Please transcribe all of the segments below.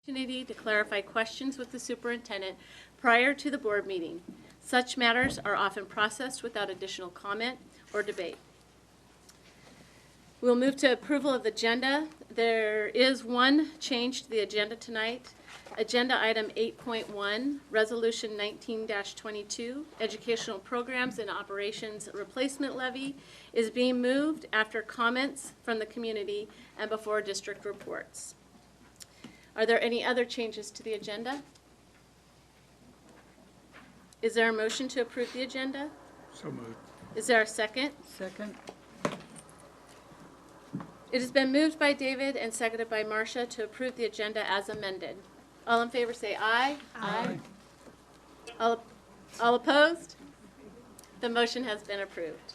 opportunity to clarify questions with the superintendent prior to the board meeting. Such matters are often processed without additional comment or debate. We'll move to approval of the agenda. There is one change to the agenda tonight. Agenda item 8.1, Resolution 19-22, Educational Programs and Operations Replacement Levy, is being moved after comments from the community and before district reports. Are there any other changes to the agenda? Is there a motion to approve the agenda? So moved. Is there a second? Second. It has been moved by David and seconded by Marcia to approve the agenda as amended. All in favor say aye. Aye. All opposed? The motion has been approved.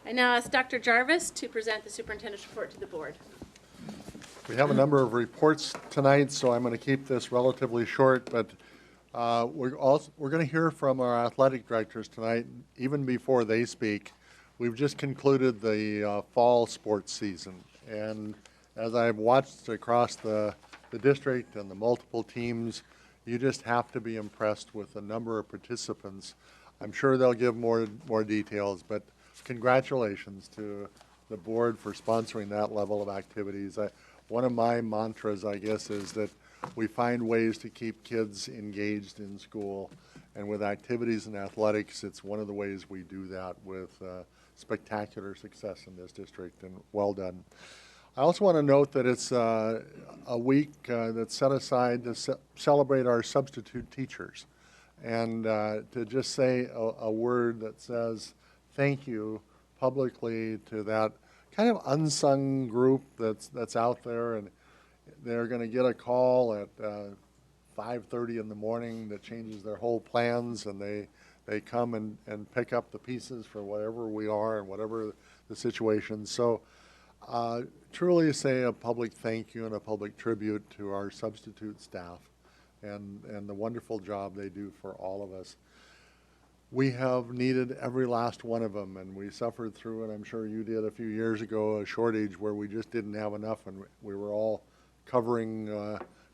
I now ask Dr. Jarvis to present the superintendent's report to the board. We have a number of reports tonight, so I'm going to keep this relatively short, but we're going to hear from our athletic directors tonight, even before they speak. We've just concluded the fall sports season, and as I've watched across the district and the multiple teams, you just have to be impressed with the number of participants. I'm sure they'll give more details, but congratulations to the board for sponsoring that level of activities. One of my mantras, I guess, is that we find ways to keep kids engaged in school, and with activities and athletics, it's one of the ways we do that with spectacular success in this district, and well done. I also want to note that it's a week that's set aside to celebrate our substitute teachers, and to just say a word that says thank you publicly to that kind of unsung group that's out there, and they're going to get a call at 5:30 in the morning that changes their whole plans, and they come and pick up the pieces for whatever we are and whatever the situation. So truly say a public thank you and a public tribute to our substitute staff and the wonderful job they do for all of us. We have needed every last one of them, and we suffered through, and I'm sure you did a few years ago, a shortage where we just didn't have enough, and we were all covering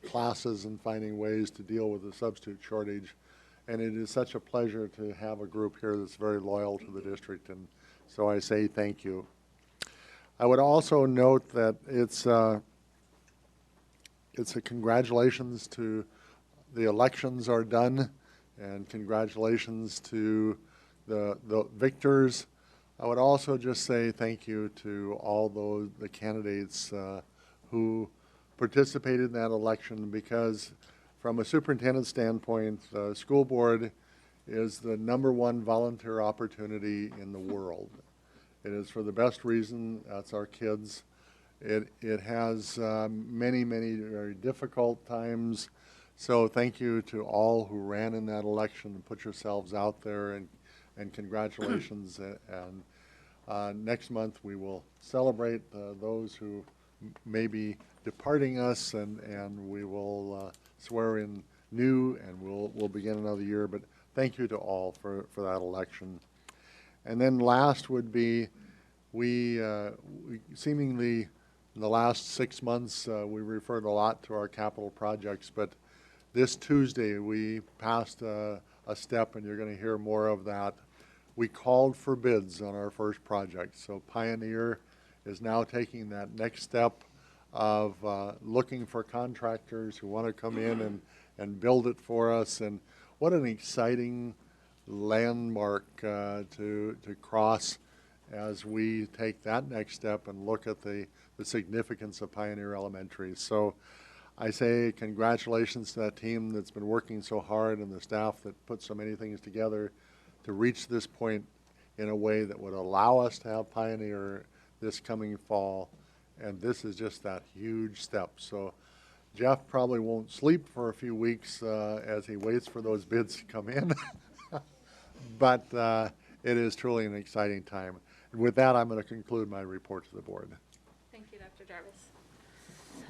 classes and finding ways to deal with the substitute shortage. And it is such a pleasure to have a group here that's very loyal to the district, and so I say thank you. I would also note that it's a congratulations to the elections are done, and congratulations to the victors. I would also just say thank you to all the candidates who participated in that election, because from a superintendent standpoint, the school board is the #1 volunteer opportunity in the world. It is for the best reason. That's our kids. It has many very difficult times. So thank you to all who ran in that election and put yourselves out there, and congratulations. And next month we will celebrate those who may be departing us, and we will swear in new, and we'll begin another year. But thank you to all for that election. And then last would be, we seemingly in the last 6 months we referred a lot to our capital projects, but this Tuesday we passed a step, and you're going to hear more of that. We called for bids on our first project, so Pioneer is now taking that next step of looking for contractors who want to come in and build it for us. And what an exciting landmark to cross as we take that next step and look at the significance of Pioneer Elementary. So I say congratulations to that team that's been working so hard, and the staff that put so many things together to reach this point in a way that would allow us to have Pioneer this coming fall. And this is just that huge step. So Jeff probably won't sleep for a few weeks as he waits for those bids to come in. But it is truly an exciting time. And with that, I'm going to conclude my report to the board. Thank you, Dr. Jarvis.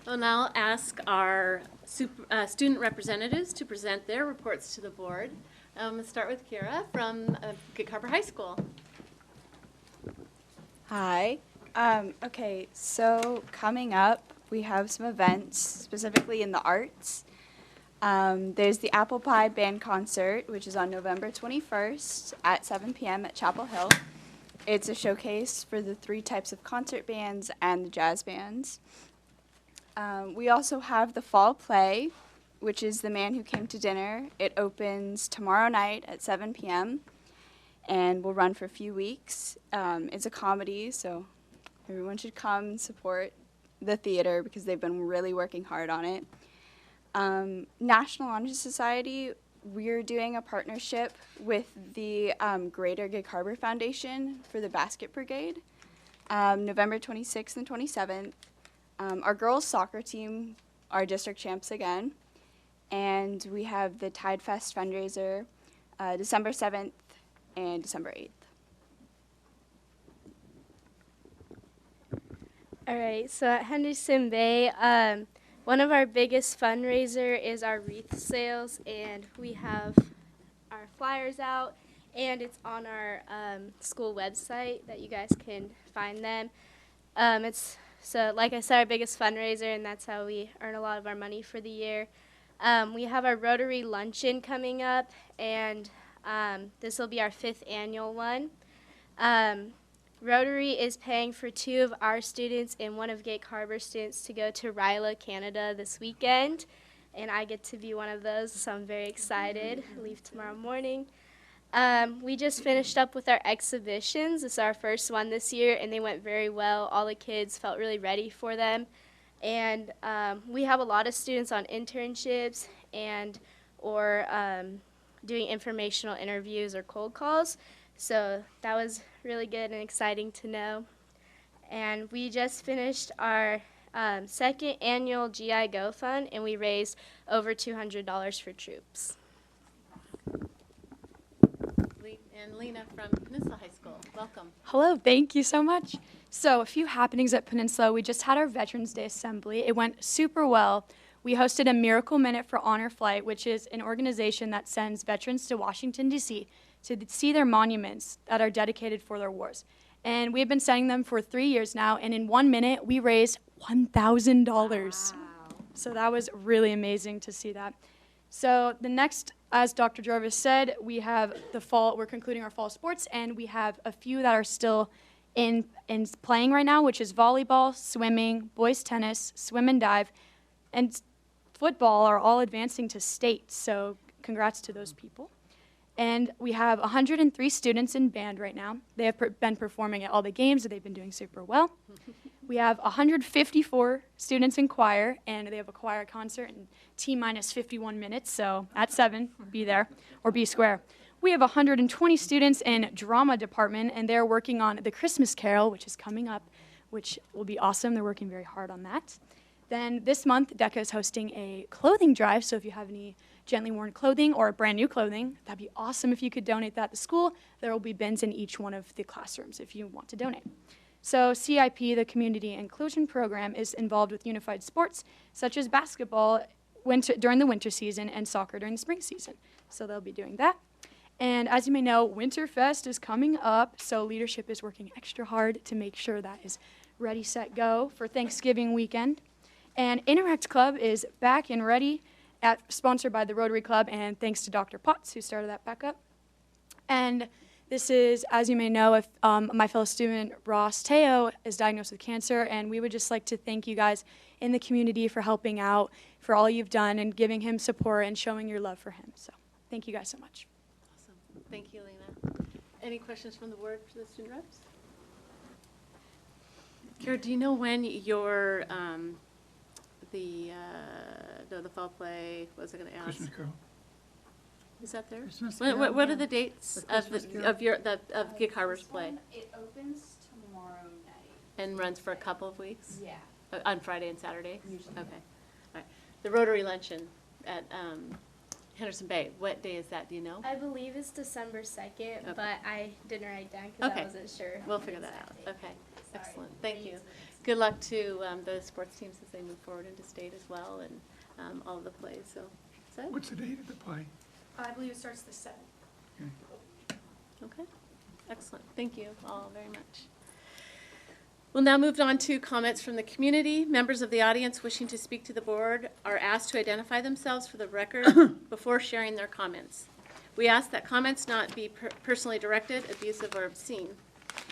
I'll now ask our student representatives to present their reports to the board. Let's start with Kira from Gig Harbor High School. Hi. Okay, so coming up, we have some events, specifically in the arts. There's the Apple Pie Band Concert, which is on November 21st at 7 p.m. at Chapel Hill. It's a showcase for the 3 types of concert bands and the jazz bands. We also have the Fall Play, which is The Man Who Came to Dinner. It opens tomorrow night at 7 p.m. and will run for a few weeks. It's a comedy, so everyone should come and support the theater because they've been really working hard on it. National Honor Society, we're doing a partnership with the Greater Gig Harbor Foundation for the Basket Brigade, November 26th and 27th. Our girls soccer team are district champs again, and we have the Tide Fest fundraiser December 7th and December 8th. All right, so at Henderson Bay, one of our biggest fundraiser is our wreath sales, and we have our flyers out, and it's on our school website that you guys can find them. So like I said, our biggest fundraiser, and that's how we earn a lot of our money for the year. We have our Rotary Luncheon coming up, and this will be our 5th annual one. Rotary is paying for 2 of our students and 1 of Gig Harbor students to go to Ryla, Canada this weekend, and I get to be one of those, so I'm very excited. I leave tomorrow morning. We just finished up with our exhibitions. This is our first one this year, and they went very well. All the kids felt really ready for them. And we have a lot of students on internships or doing informational interviews or cold calls. So that was really good and exciting to know. And we just finished our 2nd annual GI Go Fund, and we raised over $200 for troops. And Lena from Peninsula High School, welcome. Hello, thank you so much. So a few happenings at Peninsula. We just had our Veterans Day Assembly. It went super well. We hosted a Miracle Minute for Honor Flight, which is an organization that sends veterans to Washington, D.C. to see their monuments that are dedicated for their wars. And we have been sending them for 3 years now, and in 1 minute, we raised $1,000. Wow. So that was really amazing to see that. So the next, as Dr. Jarvis said, we have the fall, we're concluding our fall sports, and we have a few that are still in playing right now, which is volleyball, swimming, boys tennis, swim and dive, and football are all advancing to state. So congrats to those people. And we have 103 students in band right now. They have been performing at all the games, and they've been doing super well. We have 154 students in choir, and they have a choir concert in T-minus 51 minutes, so at 7, be there, or be square. We have 120 students in drama department, and they're working on The Christmas Carol, which is coming up, which will be awesome. They're working very hard on that. Then this month, DECA is hosting a clothing drive, so if you have any gently worn clothing or brand new clothing, that'd be awesome if you could donate that to school. There will be bins in each one of the classrooms if you want to donate. So CIP, the Community Inclusion Program, is involved with unified sports such as basketball during the winter season and soccer during the spring season. So they'll be doing that. And as you may know, Winterfest is coming up, so leadership is working extra hard to make sure that is ready, set, go for Thanksgiving weekend. And Interact Club is back and ready, sponsored by the Rotary Club, and thanks to Dr. Potts, who started that back up. And this is, as you may know, if, my fellow student Ross Teo is diagnosed with cancer, and we would just like to thank you guys in the community for helping out, for all you've done, and giving him support and showing your love for him. So thank you guys so much. Awesome. Thank you, Lena. Any questions from the board for the student reps? Kara, do you know when your the fall play, what was I going to ask? Christmas Carol. Is that there? Christmas What Carol, are yeah. the dates The of Christmas of Gig Harbor's play? It opens tomorrow night. And runs for a couple of weeks? Yeah. On Friday and Saturday? Usually. Okay. All right. The Rotary Luncheon at Henderson Bay, what day is that? Do you know? I believe it's December 2nd, Okay. but I didn't write down because Okay. I wasn't sure. We'll figure that out. exactly. Okay. Sorry. Excellent. Thank you. Good luck to the sports teams as they move forward into state as well, and all of the plays. So, is that What's the date of the play? I believe it starts the 7th. okay? Excellent. Thank you all very much. We'll now move on to comments from the community. Members of the audience wishing to speak to the board are asked to identify themselves for the record before sharing their comments. We ask that comments not be personally directed, abusive, or obscene.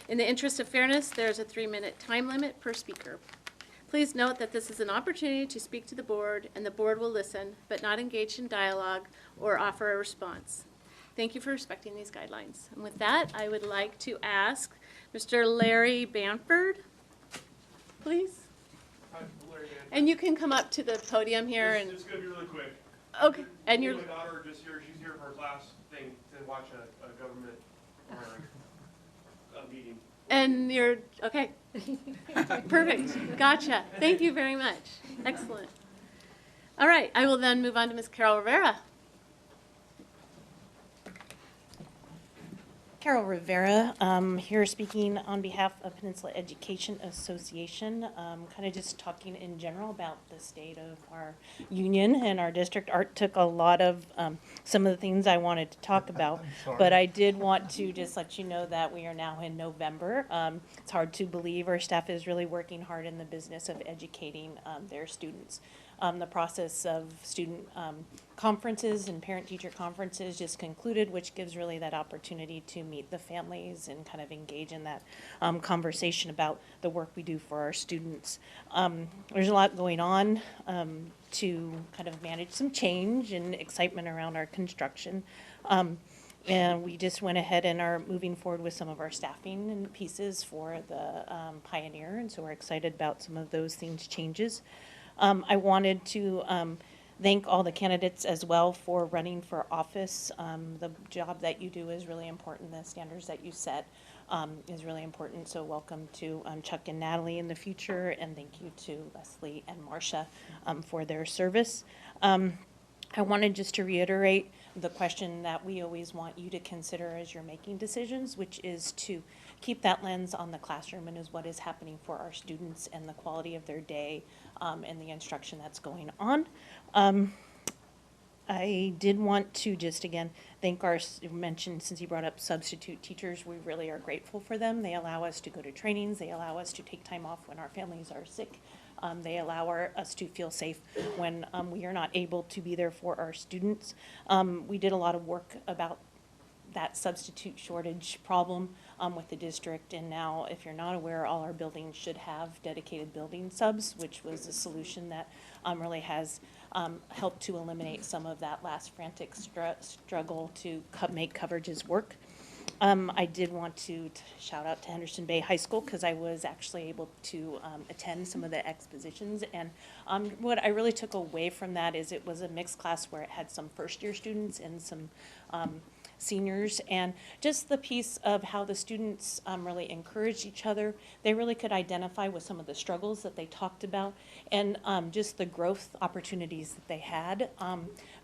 In the interest of fairness, there is a 3-minute time limit per speaker. Please note that this is an opportunity to speak to the board, and the board will listen, but not engage in dialogue or offer a response. Thank you for respecting these guidelines. And with that, I would like to ask Mr. Larry Bamford, please. Hi, Larry Bamford. And you can come up to the podium here It's and, going to be really quick. okay, and Me you're, My daughter just here, she's here for her class thing to watch a government a meeting. and you're, okay. Perfect, gotcha. Thank you very much. Excellent. All right, I will then move on to Ms. Carol Rivera. Carol Rivera, here speaking on behalf of Peninsula Education Association, kind of just talking in general about the state of our union and our district. Art took a lot of some of the things I wanted to talk about, but I did want to just let you know that we are now in November. It's hard to believe our staff is really working hard in the business of educating their students. The process of student conferences and parent-teacher conferences just concluded, which gives really that opportunity to meet the families and kind of engage in that conversation about the work we do for our students. There's a lot going on to kind of manage some change and excitement around our construction. And we just went ahead and are moving forward with some of our staffing and pieces for the Pioneer, and so we're excited about some of those things changes. I wanted to thank all the candidates as well for running for office. The job that you do is really important. The standards that you set is really important. So welcome to Chuck and Natalie in the future, and thank you to Leslie and Marcia for their service. I wanted just to reiterate the question that we always want you to consider as you're making decisions, which is to keep that lens on the classroom and is what is happening for our students and the quality of their day and the instruction that's going on. I did want to just again thank mentioned since you brought up substitute teachers, we really are grateful for them. They allow us to go to trainings, they allow us to take time off when our families are sick. They allow us to feel safe when we are not able to be there for our students. We did a lot of work about that substitute shortage problem with the district, and now, if you're not aware, all our buildings should have dedicated building subs, which was a solution that really has helped to eliminate some of that last frantic struggle to make coverages work. I did want to shout out to Henderson Bay High School because I was actually able to attend some of the expositions, and what I really took away from that is it was a mixed class where it had some first-year students and some seniors, and just the piece of how the students really encouraged each other. They really could identify with some of the struggles that they talked about, and just the growth opportunities that they had.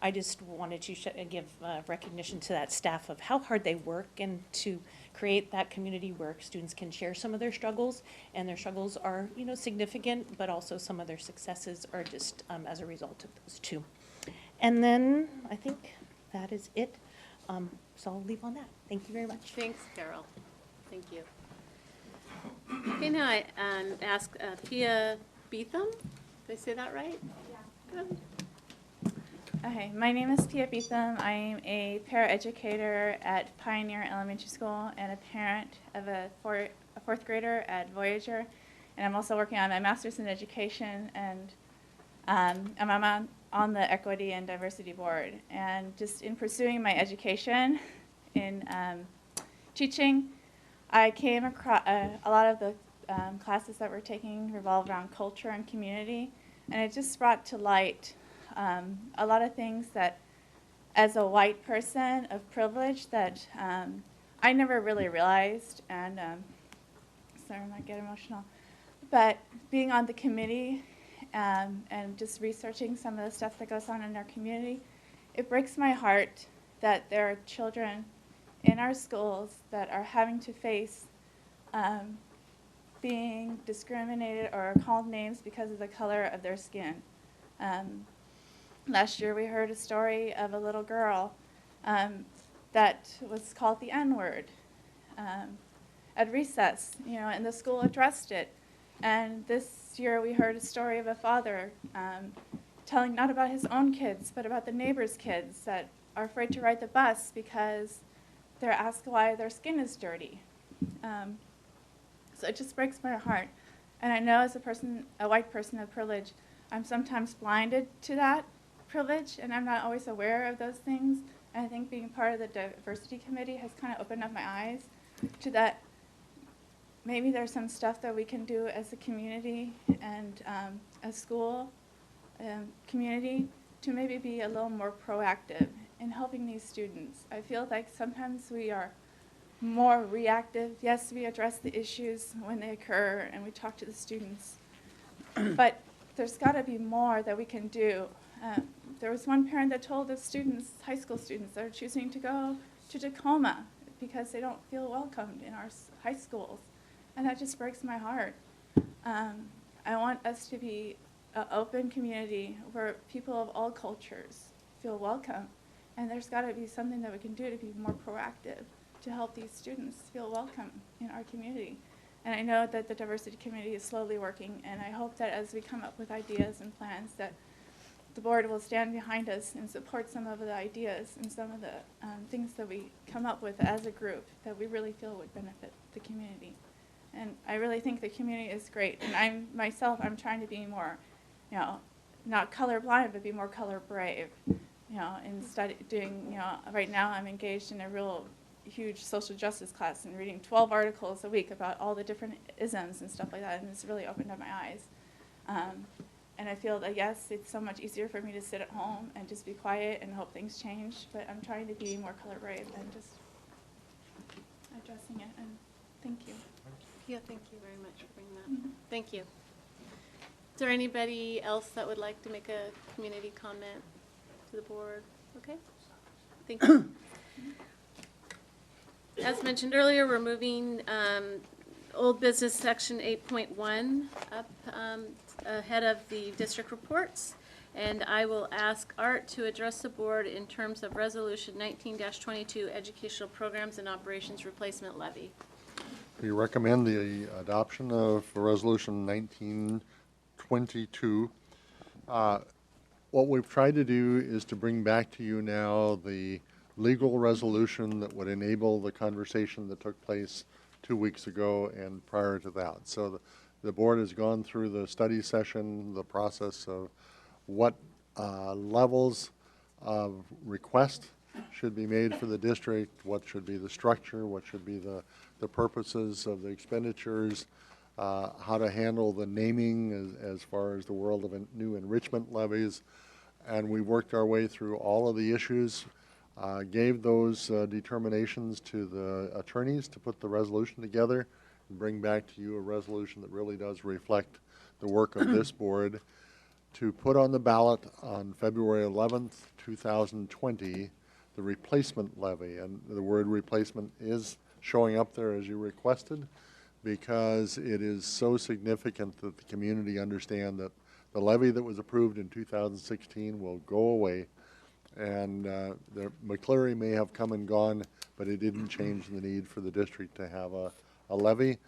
I just wanted to give recognition to that staff of how hard they work and to create that community where students can share some of their struggles, and their struggles are, you know, significant, but also some of their successes are just as a result of those two. And then I think that is it. So I'll leave on that. Thank you very much. Thanks, Carol. Thank you. Okay, now I ask Pia Beetham. Did I say that right? Yeah. Good. Okay, my name is Pia Beetham. I'm a paraeducator at Pioneer Elementary School and a parent of a fourth grader at Voyager. And I'm also working on my master's in education, and I'm on the Equity and Diversity Board. And just in pursuing my education in teaching, I came across a lot of the classes that we're taking revolve around culture and community. And it just brought to light a lot of things that, as a white person of privilege, that I never really realized. And sorry, I might get emotional. But being on the committee and just researching some of the stuff that goes on in our community, it breaks my heart that there are children in our schools that are having to face being discriminated or called names because of the color of their skin. Last year we heard a story of a little girl that was called the N-word at recess, you know, and the school addressed it. And this year we heard a story of a father telling not about his own kids, but about the neighbors' kids that are afraid to ride the bus because they're asked why their skin is dirty. So it just breaks my heart. And I know as a white person of privilege, I'm sometimes blinded to that privilege, and I'm not always aware of those things. And I think being part of the diversity committee has kind of opened up my eyes to that. Maybe there's some stuff that we can do as a community and a school community to maybe be a little more proactive in helping these students. I feel like sometimes we are more reactive. Yes, we address the issues when they occur and we talk to the students, but there's got to be more that we can do. There was one parent that told the students, high school students, that are choosing to go to Tacoma because they don't feel welcomed in our high schools, and that just breaks my heart. I want us to be an open community where people of all cultures feel welcome, and there's got to be something that we can do to be more proactive to help these students feel welcome in our community. And I know that the diversity committee is slowly working, and I hope that as we come up with ideas and plans that the board will stand behind us and support some of the ideas and some of the things that we come up with as a group that we really feel would benefit the community. And I really think the community is great. And I'm trying to be more, not colorblind, but be more color brave. In doing, right now I'm engaged in a real huge social justice class and reading 12 articles a week about all the different isms and stuff like that, and it's really opened up my eyes. And I feel that, yes, it's so much easier for me to sit at home and just be quiet and hope things change, but I'm trying to be more color brave and just addressing it, and thank you. Yeah, thank you very much for bringing that. Thank you. Is there anybody else that would like to make a community comment to the board? Okay, thank you. As mentioned earlier, we're moving old business section 8.1 up ahead of the district reports, and I will ask Art to address the board in terms of resolution 19-22 educational programs and operations replacement levy. We recommend the adoption of resolution 1922. What we've tried to do is to bring back to you now the legal resolution that would enable the conversation that took place 2 weeks ago and prior to that. So the board has gone through the study session, the process of what levels of request should be made for the district, what should be the structure, what should be the purposes of the expenditures, how to handle the naming as far as the world of new enrichment levies. And we worked our way through all of the issues, gave those determinations to the attorneys to put the resolution together and bring back to you a resolution that really does reflect the work of this board to put on the ballot on February 11th, 2020, the replacement levy. And the word replacement is showing up there as you requested because it is so significant that the community understand that the levy that was approved in 2016 will go away. And the McCleary may have come and gone, but it didn't change the need for the district to have a levy.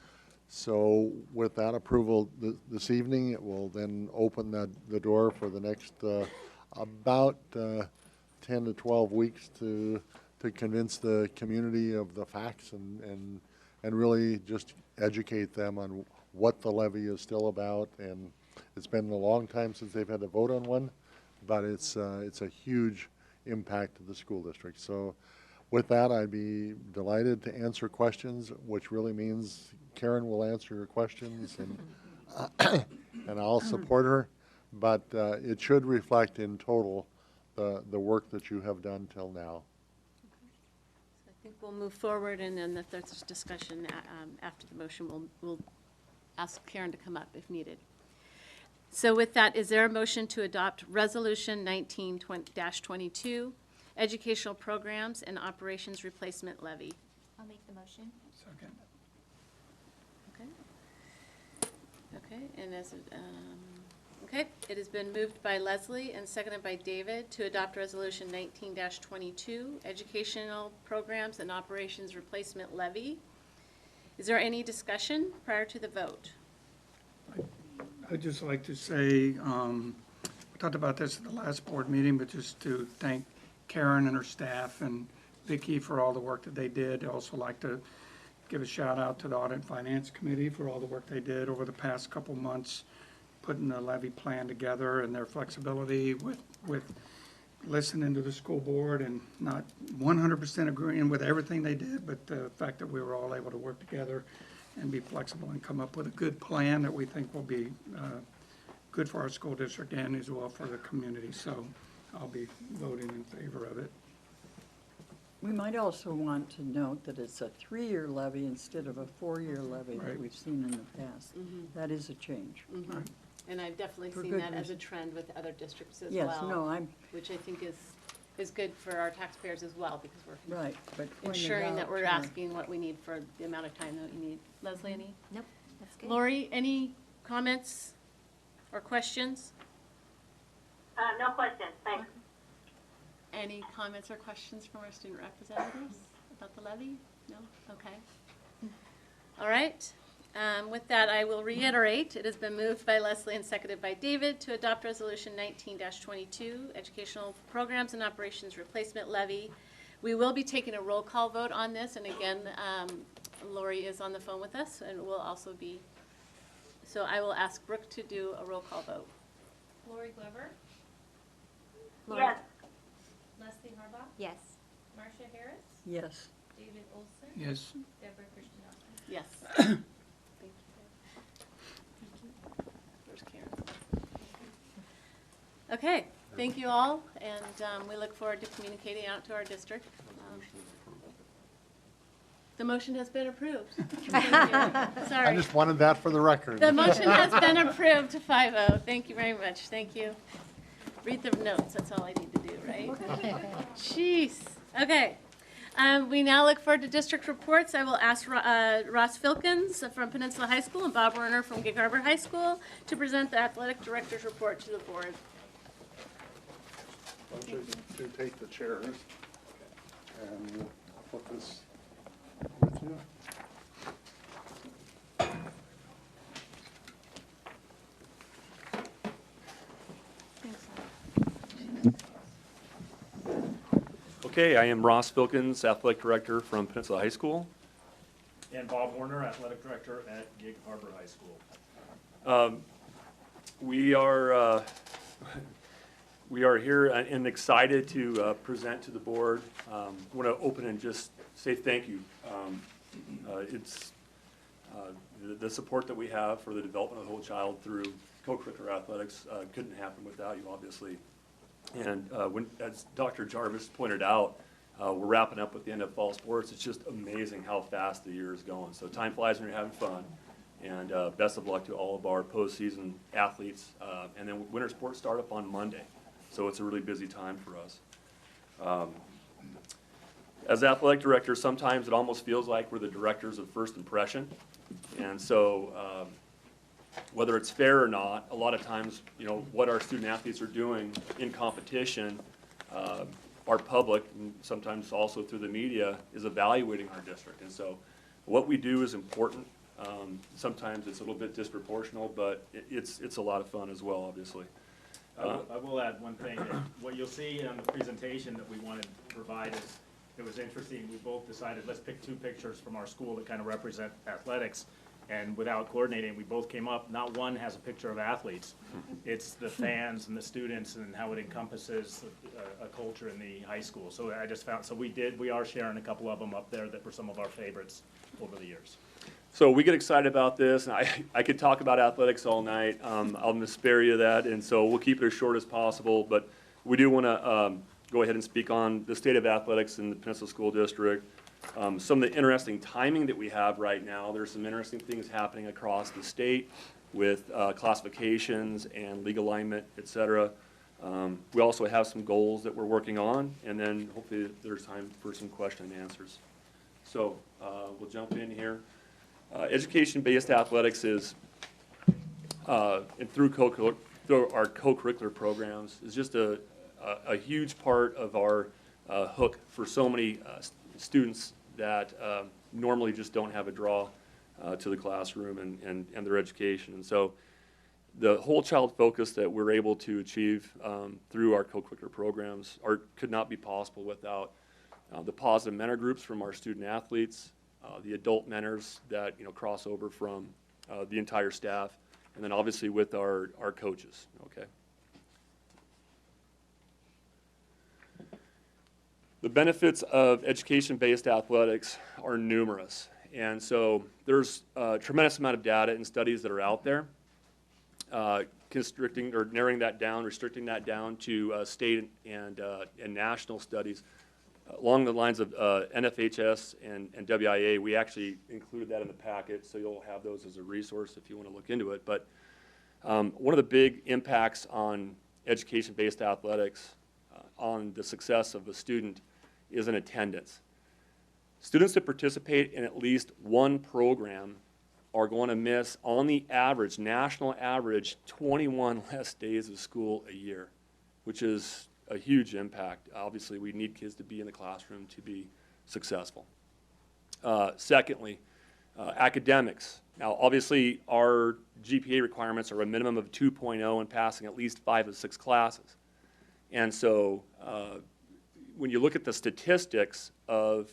So with that approval this evening, it will then open the door for the next about 10 to 12 weeks to convince the community of the facts and really just educate them on what the levy is still about. And it's been a long time since they've had to vote on one, but it's a huge impact to the school district. So with that, I'd be delighted to answer questions, which really means Karen will answer your questions and I'll support her, but it should reflect in total the work that you have done till now. So I think we'll move forward, and then if there's discussion after the motion, we'll ask Karen to come up if needed. So with that, is there a motion to adopt Resolution 19-22, Educational Programs and Operations Replacement Levy? I'll make the motion. Second. Okay. Okay, and okay, it has been moved by Leslie and seconded by David to adopt Resolution 19-22, Educational Programs and Operations Replacement Levy. Is there any discussion prior to the vote? I'd just like to say, we talked about this at the last board meeting, but just to thank Karen and her staff and Vicki for all the work that they did. I'd also like to give a shout out to the Audit and Finance Committee for all the work they did over the past couple months, putting the levy plan together, and their flexibility with listening to the school board and not 100% agreeing with everything they did, but the fact that we were all able to work together and be flexible and come up with a good plan that we think will be good for our school district and as well for the community. So I'll be voting in favor of it. We might also want to note that it's a 3-year levy instead of a 4-year levy that Right. we've seen in the past. That is a change. Mhm. And I've definitely For seen good that as a reason. trend with other districts as Yes, well. no, I'm, Which I think is good for our taxpayers as well, because we're right, but pointing ensuring that out we're to- asking what we need for the amount of time that we need. Leslie, any? Nope, that's good. Lori, any comments or questions? No questions, thanks. Any comments or questions from our student representatives about the levy? No? Okay. All right. With that, I will reiterate, it has been moved by Leslie and seconded by David to adopt Resolution 19-22, Educational Programs and Operations Replacement Levy. We will be taking a roll call vote on this, and again, Lori is on the phone with us, and will also be, so I will ask Brooke to do a roll call vote. Lori Glover, Yes. Leslie Harbaugh, Yes. Marcia Harris, Yes. David Olson, Yes. Deborah Christiansen. Yes. Thank you. Where's Karen? Okay, thank you all, and we look forward to communicating out to our district. The motion has been approved. Thank you. I Sorry. just wanted that for the record. The motion has been approved 5-0. Thank you very much. Thank you. Read the notes, that's all I need to do, right? Jeez. Okay. We now look forward to district reports. I will ask Ross Filkins from Peninsula High School and Bob Werner from Gig Harbor High School to present the athletic director's report to the board. Why don't you two take the chairs, and I'll put this with you. Okay, I am Ross Filkins, Athletic Director from Peninsula High School. And Bob Warner, Athletic Director at Gig Harbor High School. We are here and excited to present to the board. I want to open and just say thank you. It's the support that we have for the development of the whole child through co-curricular athletics couldn't happen without you, obviously. And as Dr. Jarvis pointed out, we're wrapping up with the end of fall sports. It's just amazing how fast the year is going. So time flies when you're having fun. And best of luck to all of our postseason athletes. And then winter sports start up on Monday. So it's a really busy time for us. As athletic directors, sometimes it almost feels like we're the directors of first impression. And so whether it's fair or not, a lot of times, you know, what our student athletes are doing in competition, our public, and sometimes also through the media, is evaluating our district. And so what we do is important. Sometimes it's a little bit disproportional, but it's a lot of fun as well, obviously. I will add one thing. That what you'll see on the presentation that we wanted to provide is, it was interesting, we both decided, let's pick 2 pictures from our school that kind of represent athletics. And without coordinating, we both came up, not one has a picture of athletes. It's the fans and the students and how it encompasses a culture in the high school. So I just found, so we are sharing a couple of them up there that were some of our favorites over the years. So we get excited about this, and I could talk about athletics all night. I'll spare you that, and so we'll keep it as short as possible. But we do want to go ahead and speak on the state of athletics in the Peninsula School District. Some of the interesting timing that we have right now. There's some interesting things happening across the state with classifications and league alignment, et cetera. We also have some goals that we're working on, and then hopefully there's time for some question and answers. So we'll jump in here. Education-based athletics is, and through our co-curricular programs, is just a huge part of our hook for so many students that normally just don't have a draw to the classroom and their education. And so the whole child focus that we're able to achieve through our co-curricular programs could not be possible without the positive mentor groups from our student athletes, the adult mentors that cross over from the entire staff, and then obviously with our coaches. Okay. The benefits of education-based athletics are numerous, and so there's a tremendous amount of data and studies that are out there, constricting or narrowing that down, restricting that down to state and national studies. Along the lines of NFHS and WIA, we actually included that in the packet, so you'll have those as a resource if you want to look into it. But one of the big impacts on education-based athletics on the success of a student is in attendance. Students that participate in at least one program are going to miss, on the average, national average, 21 less days of school a year, which is a huge impact. Obviously, we need kids to be in the classroom to be successful. Secondly, academics. Now, obviously, our GPA requirements are a minimum of 2.0 and passing at least 5 of 6 classes. And so when you look at the statistics of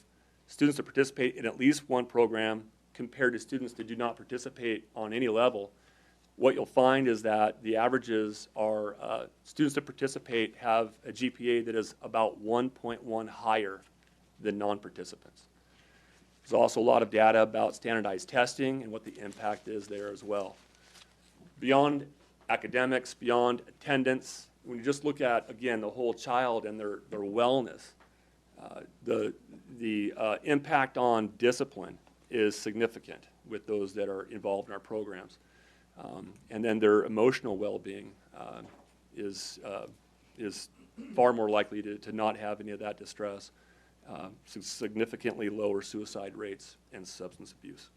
students that participate in at least one program compared to students that do not participate on any level, what you'll find is that the averages are students that participate have a GPA that is about 1.1 higher than non-participants. There's also a lot of data about standardized testing and what the impact is there as well. Beyond academics, beyond attendance, when you just look at, again, the whole child and their wellness, the impact on discipline is significant with those that are involved in our programs. And then their emotional well-being is far more likely to not have any of that distress, significantly lower suicide rates and substance abuse.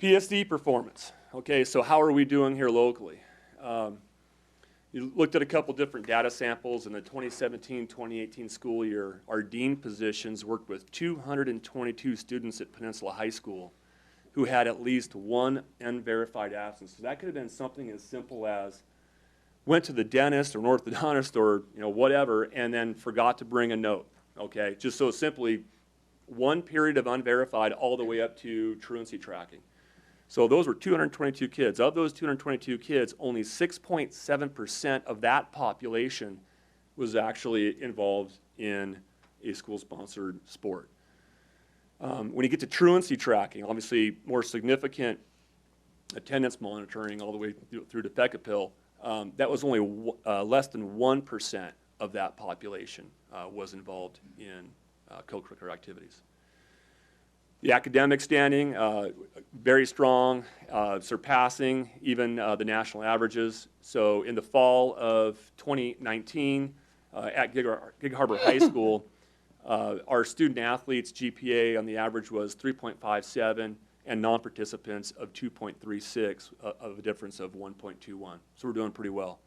PSD performance. Okay, so how are we doing here locally? You looked at a couple different data samples in the 2017-2018 school year. Our dean positions worked with 222 students at Peninsula High School who had at least one unverified absence. So that could have been something as simple as went to the dentist or an orthodontist or whatever and then forgot to bring a note. Okay, just so simply one period of unverified all the way up to truancy tracking. So those were 222 kids. Of those 222 kids, only 6.7% of that population was actually involved in a school-sponsored sport. When you get to truancy tracking, obviously more significant attendance monitoring all the way through to FECAPIL, that was only less than 1% of that population was involved in co-curricular activities. The academic standing, very strong, surpassing even the national averages. So in the fall of 2019 at Gig Harbor High School, our student athletes' GPA on the average was 3.57 and non-participants of 2.36, of a difference of 1.21. So we're doing pretty well.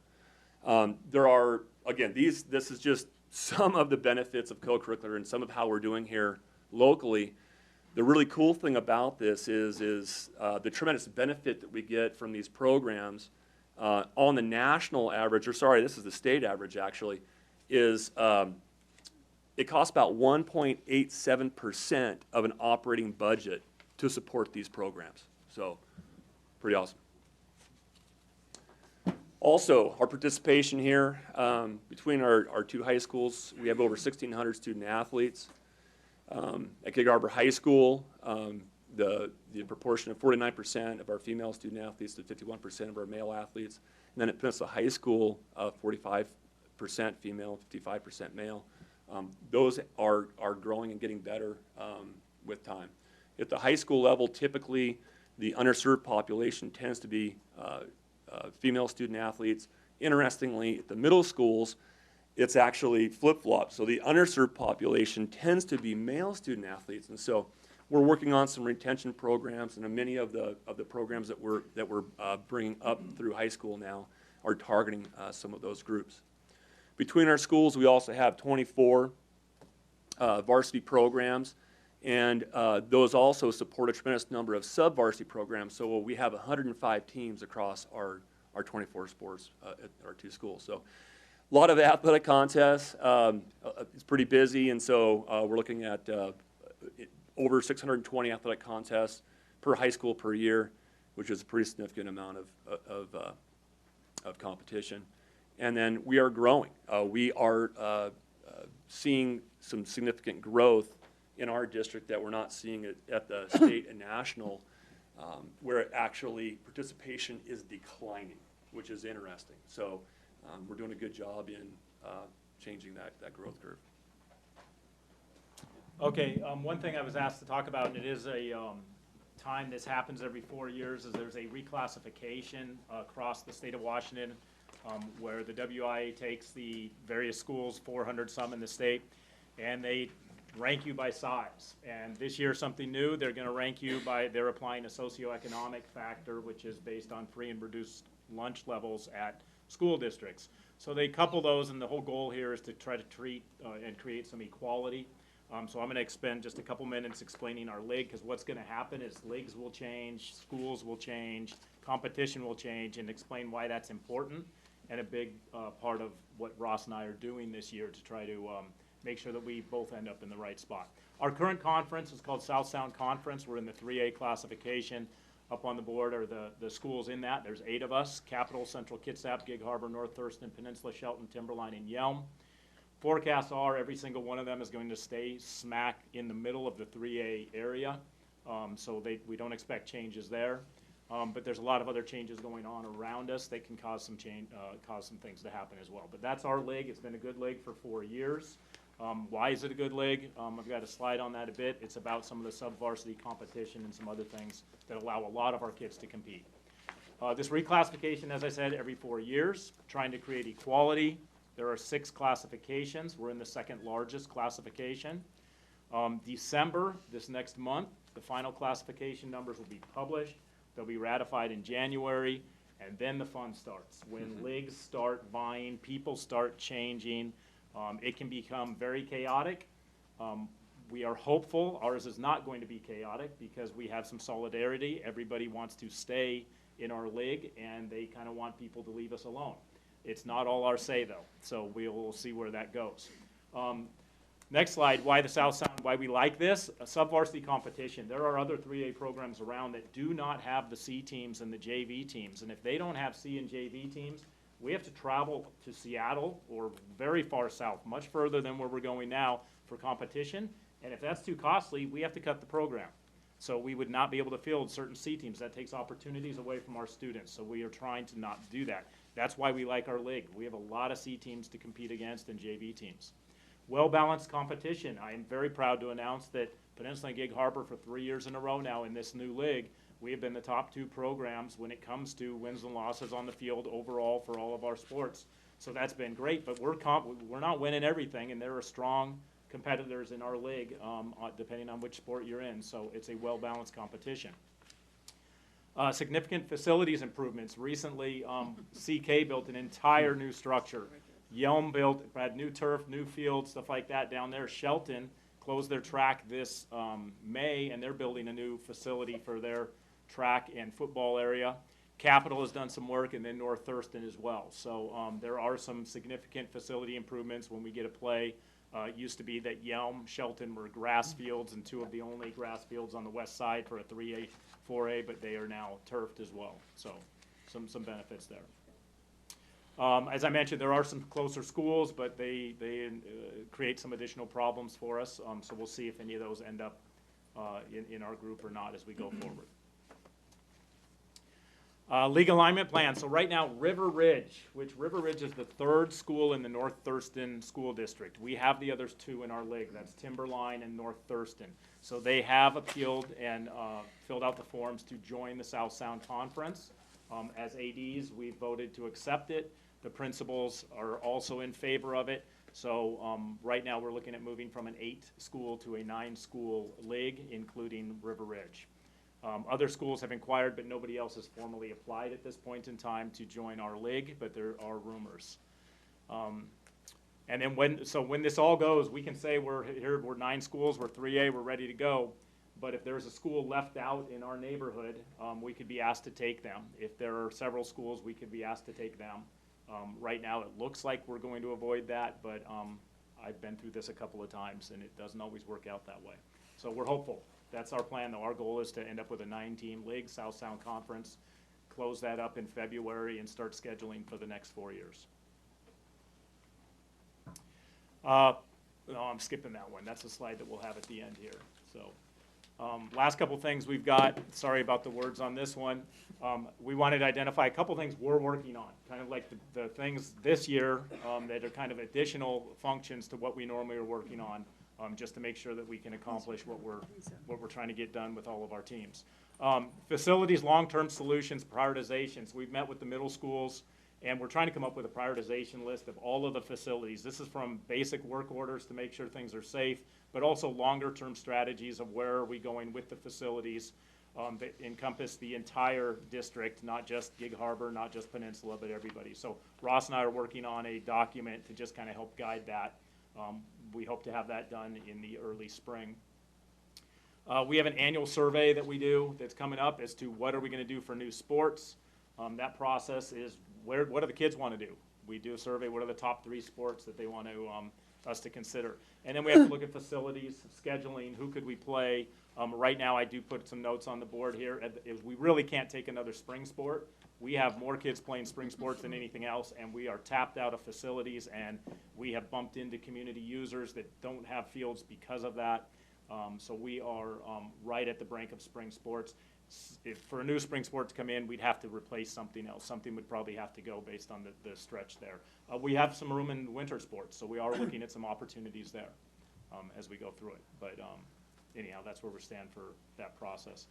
There are, again, this is just some of the benefits of co-curricular and some of how we're doing here locally. The really cool thing about this is the tremendous benefit that we get from these programs on the national average, or sorry, this is the state average actually, is it costs about 1.87% of an operating budget to support these programs. So pretty awesome. Also, our participation here, between our two high schools, we have over 1,600 student athletes. At Gig Harbor High School, the proportion of 49% of our female student athletes to 51% of our male athletes. And then at Peninsula High School, 45% female, 55% male. Those are growing and getting better with time. At the high school level, typically the underserved population tends to be female student athletes. Interestingly, at the middle schools, it's actually flip-flop. So the underserved population tends to be male student athletes, and so we're working on some retention programs, and many of the programs that we're bringing up through high school now are targeting some of those groups. Between our schools, we also have 24 varsity programs, And those also support a tremendous number of sub-varsity programs. So we have 105 teams across our 24 sports at our two schools. So a lot of athletic contests. It's pretty busy, and so we're looking at over 620 athletic contests per high school per year, which is a pretty significant amount of competition. And then we are growing. We are seeing some significant growth in our district that we're not seeing at the state and national, where actually participation is declining, which is interesting. So we're doing a good job in changing that growth curve. Okay, one thing I was asked to talk about, and it is a time this happens every 4 years, is there's a reclassification across the state of Washington, where the WIA takes the various schools, 400 some in the state, and they rank you by size. And this year, something new, they're going to rank you by, they're applying a socioeconomic factor, which is based on free and reduced lunch levels at school districts. So they couple those, and the whole goal here is to try to treat and create some equality. So I'm going to spend just a couple minutes explaining our league, because what's going to happen is leagues will change, schools will change, competition will change, and explain why that's important, and a big part of what Ross and I are doing this year to try to make sure that we both end up in the right spot. Our current conference is called South Sound Conference. We're in the 3A classification. Up on the board are the schools in that. There's 8 of us: Capital, Central Kitsap, Gig Harbor, North Thurston, Peninsula, Shelton, Timberline, and Yelm. Forecasts are every single one of them is going to stay smack in the middle of the 3A area. So we don't expect changes there. But there's a lot of other changes going on around us that can cause some change, cause some things to happen as well. But that's our league. It's been a good league for 4 years. Why is it a good league? I've got a slide on that a bit. It's about some of the sub-varsity competition and some other things that allow a lot of our kids to compete. This reclassification, as I said, every 4 years, trying to create equality. There are 6 classifications. We're in the second largest classification. December, this next month, the final classification numbers will be published. They'll be ratified in January, and then the fun starts. When leagues start vying, people start changing, it can become very chaotic. We are hopeful. Ours is not going to be chaotic because we have some solidarity. Everybody wants to stay in our league, and they kind of want people to leave us alone. It's not all our say, though, so we'll see where that goes. Next slide, why the South Sound, why we like this. A sub-varsity competition. There are other 3A programs around that do not have the C teams and the JV teams, and if they don't have C and JV teams, we have to travel to Seattle or very far south, much further than where we're going now for competition, and if that's too costly, we have to cut the program. So we would not be able to field certain C teams. That takes opportunities away from our students, so we are trying to not do that. That's why we like our league. We have a lot of C teams to compete against and JV teams. Well-balanced competition. I am very proud to announce that Peninsula and Gig Harbor for 3 years in a row now in this new league, we have been the top 2 programs when it comes to wins and losses on the field overall for all of our sports. So that's been great, but we're not winning everything, and there are strong competitors in our league depending on which sport you're in. So it's a well-balanced competition. Significant facilities improvements. Recently, CK built an entire new structure. Yelm had new turf, new field, stuff like that down there. Shelton closed their track this May, and they're building a new facility for their track and football area. Capital has done some work, and then North Thurston as well. So there are some significant facility improvements when we get a play. It used to be that Yelm, Shelton were grass fields, and 2 of the only grass fields on the west side for a 3A, 4A, but they are now turfed as well. So some benefits there. As I mentioned, there are some closer schools, but they create some additional problems for us. So we'll see if any of those end up in our group or not as we go forward. League alignment plan. So right now, River Ridge, River Ridge is the 3rd school in the North Thurston School District. We have the others 2 in our league. That's Timberline and North Thurston. So they have appealed and filled out the forms to join the South Sound Conference. As ADs, we voted to accept it. The principals are also in favor of it. So right now, we're looking at moving from an 8-school to a 9-school league, including River Ridge. Other schools have inquired, but nobody else has formally applied at this point in time to join our league, but there are rumors. And then when this all goes, we can say we're 9 schools, we're 3A, we're ready to go. But if there's a school left out in our neighborhood, we could be asked to take them. If there are several schools, we could be asked to take them. Right now, it looks like we're going to avoid that, but I've been through this a couple of times, and it doesn't always work out that way. So we're hopeful. That's our plan, though. Our goal is to end up with a 9-team league, South Sound Conference, close that up in February, and start scheduling for the next 4 years. No, I'm skipping that one. That's a slide that we'll have at the end here. So, last couple things we've got. Sorry about the words on this one. We wanted to identify a couple things we're working on, kind of like the things this year that are kind of additional functions to what we normally are working on, just to make sure that we can accomplish what we're trying to get done with all of our teams. Facilities, long-term solutions, prioritizations. We've met with the middle schools, and we're trying to come up with a prioritization list of all of the facilities. This is from basic work orders to make sure things are safe, but also longer-term strategies of where are we going with the facilities that encompass the entire district, not just Gig Harbor, not just Peninsula, but everybody. So Ross and I are working on a document to just kind of help guide that. We hope to have that done in the early spring. We have an annual survey that we do that's coming up as to what are we going to do for new sports. That process is what do the kids want to do? We do a survey, what are the top 3 sports that they want to, us to consider. And then we have to look at facilities, scheduling, who could we play. Right now I do put some notes on the board here. We really can't take another spring sport. We have more kids playing spring sports than anything else, and we are tapped out of facilities, and we have bumped into community users that don't have fields because of that. So we are right at the brink of spring sports. If for a new spring sport to come in, we'd have to replace something else. Something would probably have to go based on the stretch there. We have some room in winter sports, so we are looking at some opportunities there as we go through it. But anyhow, that's where we stand for that process.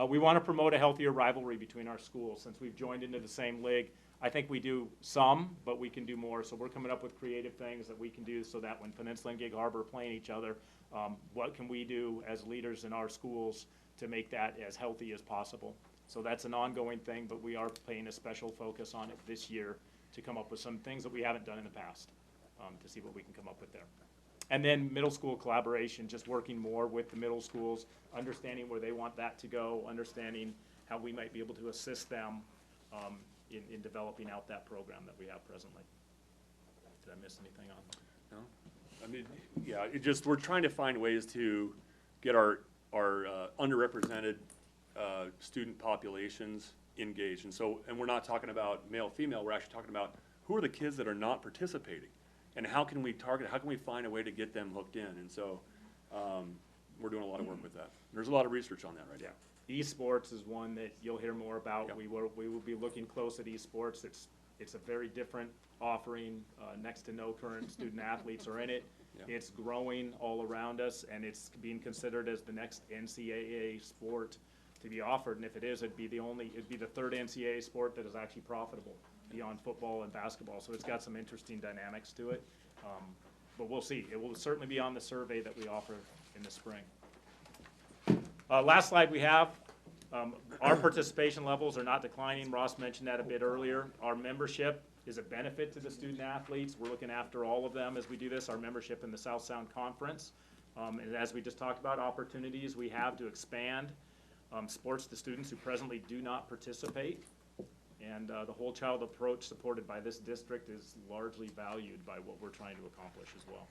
We want to promote a healthier rivalry between our schools. Since we've joined into the same league, I think we do some, but we can do more. So we're coming up with creative things that we can do so that when Peninsula and Gig Harbor are playing each other, what can we do as leaders in our schools to make that as healthy as possible? So that's an ongoing thing, but we are paying a special focus on it this year to come up with some things that we haven't done in the past, to see what we can come up with there. And then middle school collaboration, just working more with the middle schools, understanding where they want that to go, understanding how we might be able to assist them in developing out that program that we have presently. Did I miss anything on that? No? I mean, yeah, we're trying to find ways to get our underrepresented student populations engaged. And we're not talking about male, female, we're actually talking about who are the kids that are not participating and how can we target, how can we find a way to get them hooked in? And so we're doing a lot of work with that. There's a lot of research on that right now. eSports is one that you'll hear more about. Yep. We will be looking close at eSports. It's a very different offering. Next to no current student athletes are in it. Yeah. It's growing all around us, and it's being considered as the next NCAA sport to be offered. And if it is, it'd be the 3rd NCAA sport that is actually profitable beyond football and basketball. So it's got some interesting dynamics to it. But we'll see. It will certainly be on the survey that we offer in the spring. Last slide we have. Our participation levels are not declining. Ross mentioned that a bit earlier. Our membership is a benefit to the student athletes. We're looking after all of them as we do this. Our membership in the South Sound Conference. And as we just talked about, opportunities we have to expand sports to students who presently do not participate. And the whole child approach supported by this district is largely valued by what we're trying to accomplish as well.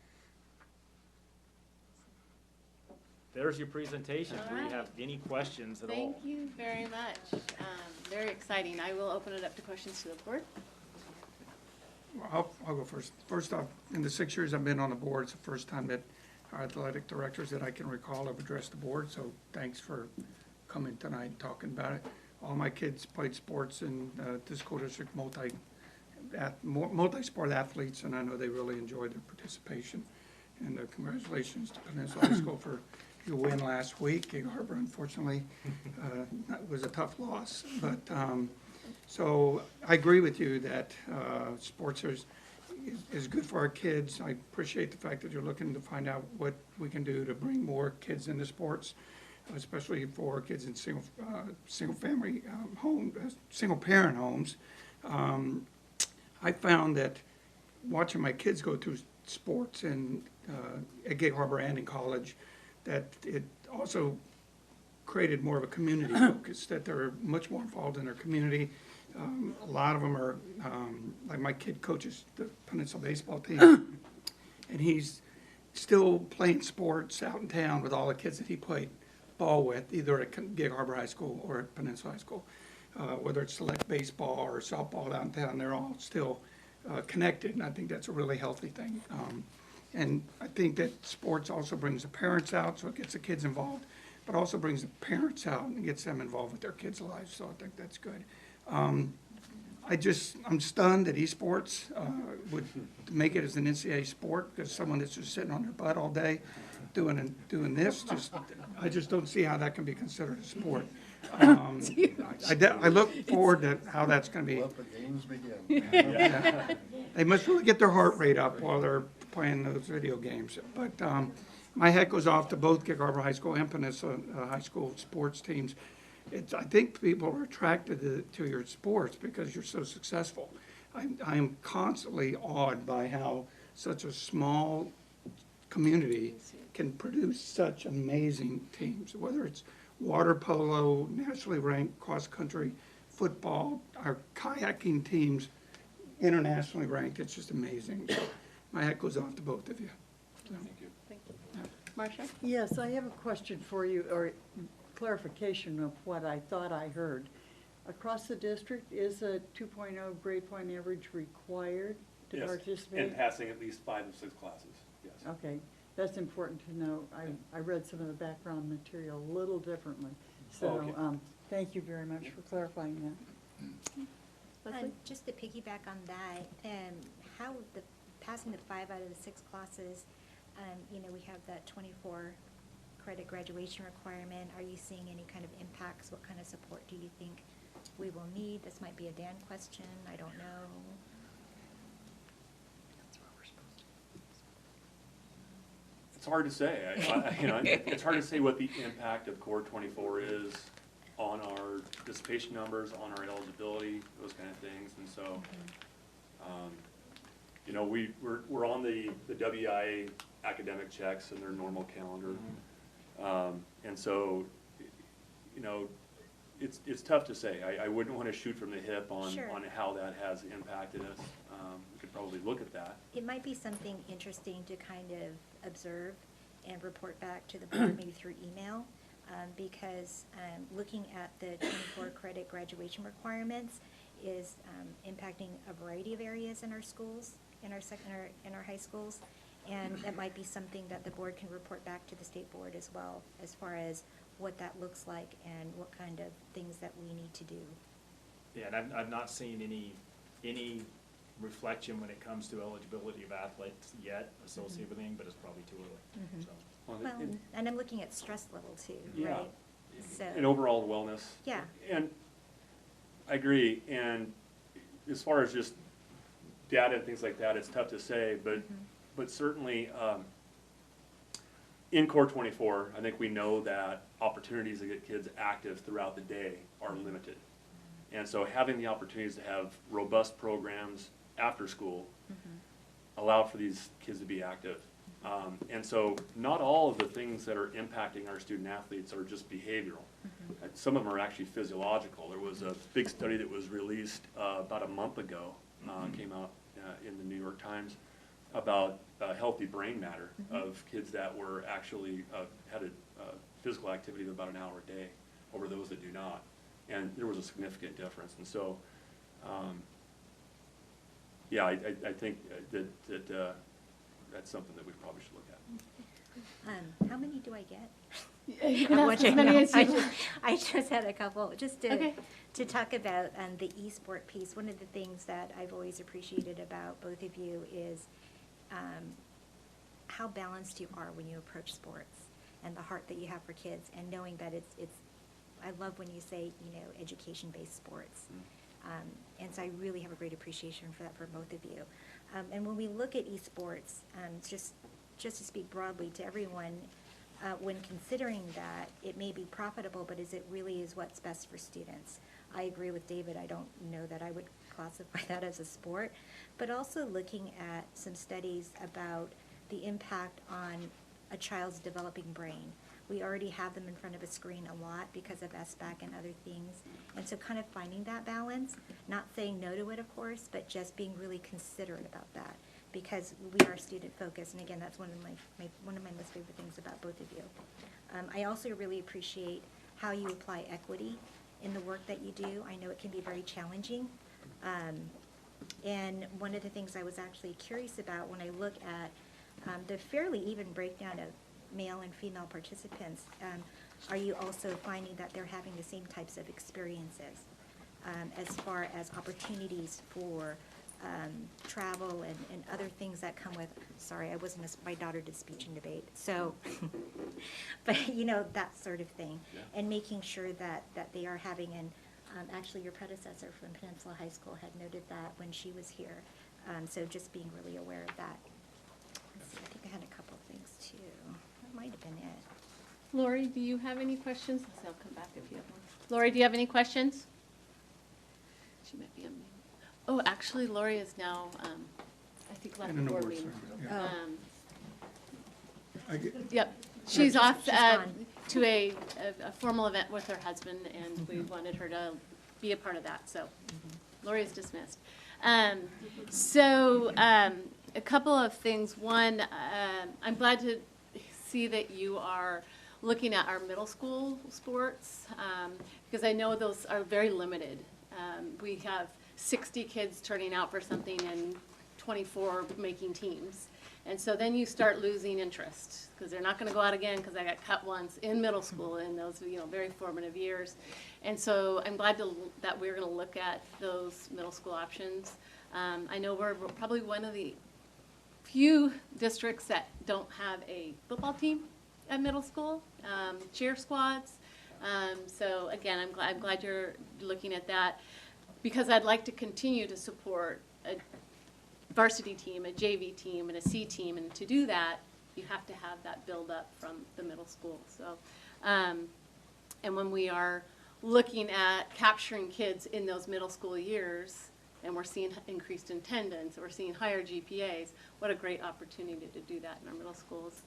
There's your presentation. All Do we right. have any questions at all? Thank you very much. Very exciting. I will open it up to questions to the board. Well, I'll go first. First off, in the 6 years I've been on the board, it's the first time that our athletic directors that I can recall have addressed the board, so thanks for coming tonight and talking about it. All my kids played sports in the school district, multi-sport athletes, and I know they really enjoyed their participation. And congratulations to Peninsula High School for your win last week. Gig Harbor, unfortunately, that was a tough loss. But so I agree with you that sports is good for our kids. I appreciate the fact that you're looking to find out what we can do to bring more kids into sports, especially for kids in single parent homes. I found that watching my kids go through sports at Gig Harbor and in college, that it also created more of a community focus, that they're much more involved in their community. A lot of them are, like my kid coaches the Peninsula baseball team, and he's still playing sports out in town with all the kids that he played ball with, either at Gig Harbor High School or at Peninsula High School. Whether it's select baseball or softball out in town, they're all still connected, and I think that's a really healthy thing. And I think that sports also brings the parents out, so it gets the kids involved, but also brings the parents out and gets them involved with their kids' lives, so I think that's good. I'm stunned that eSports would make it as an NCAA sport, because someone that's just sitting on their butt all day doing this, I just don't see how that can be considered a sport. I look forward to how that's going to be. Let the games begin. Yeah. They must really get their heart rate up while they're playing those video games. But my hat goes off to both Gig Harbor High School and Peninsula High School sports teams. I think people are attracted to your sports because you're so successful. I am constantly awed by how such a small community can produce such amazing teams, whether it's water polo, nationally ranked, cross-country, football, our kayaking teams, internationally ranked. It's just amazing. So my hat goes off to both of you. So. Thank you. Marcia? Yes, I have a question for you, or clarification of what I thought I heard. Across the district, is a 2.0 grade point average required to Yes, participate? and passing at least 5 of 6 classes, yes. Okay, that's important to know. I read some of the background material a little differently. So, Okay. Thank you very much for clarifying that. Leslie? Just to piggyback on that, how the passing the 5 out of the 6 classes, you know, we have that 24 credit graduation requirement. Are you seeing any kind of impacts? What kind of support do you think we will need? This might be a Dan question. I don't know. It's hard to say. It's hard to say what the impact of Core 24 is on our participation numbers, on our eligibility, those kind of things. And so, you know, we're on the WIA academic checks and their normal calendar. And so, you know, it's tough to say. I wouldn't want to shoot from the hip on how that has impacted us. We could probably look at that. It might be something interesting to kind of observe and report back to the board, maybe through email, because looking at the 24 credit graduation requirements is impacting a variety of areas in our schools, in our high schools, and that might be something that the board can report back to the state board as well, as far as what that looks like and what kind of things that we need to do. Yeah, and I've not seen any reflection when it comes to eligibility of athletes yet associated with anything, but it's probably too early. So. Well, and I'm looking at stress level too, Yeah. right? So. And overall wellness. Yeah. And I agree. And as far as just data and things like that, it's tough to say, but certainly in Core 24, I think we know that opportunities to get kids active throughout the day are limited. And so having the opportunities to have robust programs after school allow for these kids to be active. And so not all of the things that are impacting our student athletes are just behavioral. Some of them are actually physiological. There was a big study that was released about a month ago, came out in the New York Times, about healthy brain matter of kids that were actually had a physical activity of about an hour a day over those that do not. And there was a significant difference. And so, yeah, I think that that's something that we probably should look at. How many do I get? You can ask as many as you want. I just had a couple, just to talk about the eSport piece. One of the things that I've always appreciated about both of you is how balanced you are when you approach sports, and the heart that you have for kids, and knowing that it's I love when you say, you know, education-based sports. And so I really have a great appreciation for that for both of you. And when we look at eSports, just to speak broadly to everyone, when considering that, it may be profitable, but is it really is what's best for students? I agree with David. I don't know that I would classify that as a sport, but also looking at some studies about the impact on a child's developing brain. We already have them in front of a screen a lot because of SBAC and other things. And so kind of finding that balance, not saying no to it, of course, but just being really considerate about that, because we are student focused. And again, that's one of my most favorite things about both of you. I also really appreciate how you apply equity in the work that you do. I know it can be very challenging. And one of the things I was actually curious about when I look at the fairly even breakdown of male and female participants, are you also finding that they're having the same types of experiences as far as opportunities for travel and other things that come with, sorry, my daughter did speech and debate, so, but you know, that sort of thing. Yeah. And making sure that they are having, and actually your predecessor from Peninsula High School had noted that when she was here. So just being really aware of that. Let's see, I think I had a couple of things too. That might have been it. Lori, do you have any questions? I'll come back if you have one. Lori, do you have any questions? She might be on mute. Oh, actually, Lori is now, I think, left In the an board awards meeting. ceremony, yeah. Yep, she's off she's gone. to a formal event with her husband, and we wanted her to be a part of that, so Lori is dismissed. A couple of things. One, I'm glad to see that you are looking at our middle school sports, because I know those are very limited. We have 60 kids turning out for something and 24 making teams. And so then you start losing interest, because they're not going to go out again because I got cut once in middle school in those, very formative years. And so I'm glad that we're going to look at those middle school options. I know we're probably one of the few districts that don't have a football team at middle school, cheer squads. So again, I'm glad you're looking at that, because I'd like to continue to support a varsity team, a JV team, and a C team, and to do that, you have to have that build up from the middle school. So, and when we are looking at capturing kids in those middle school years, and we're seeing increased attendance, we're seeing higher GPAs, what a great opportunity to do that in our middle schools.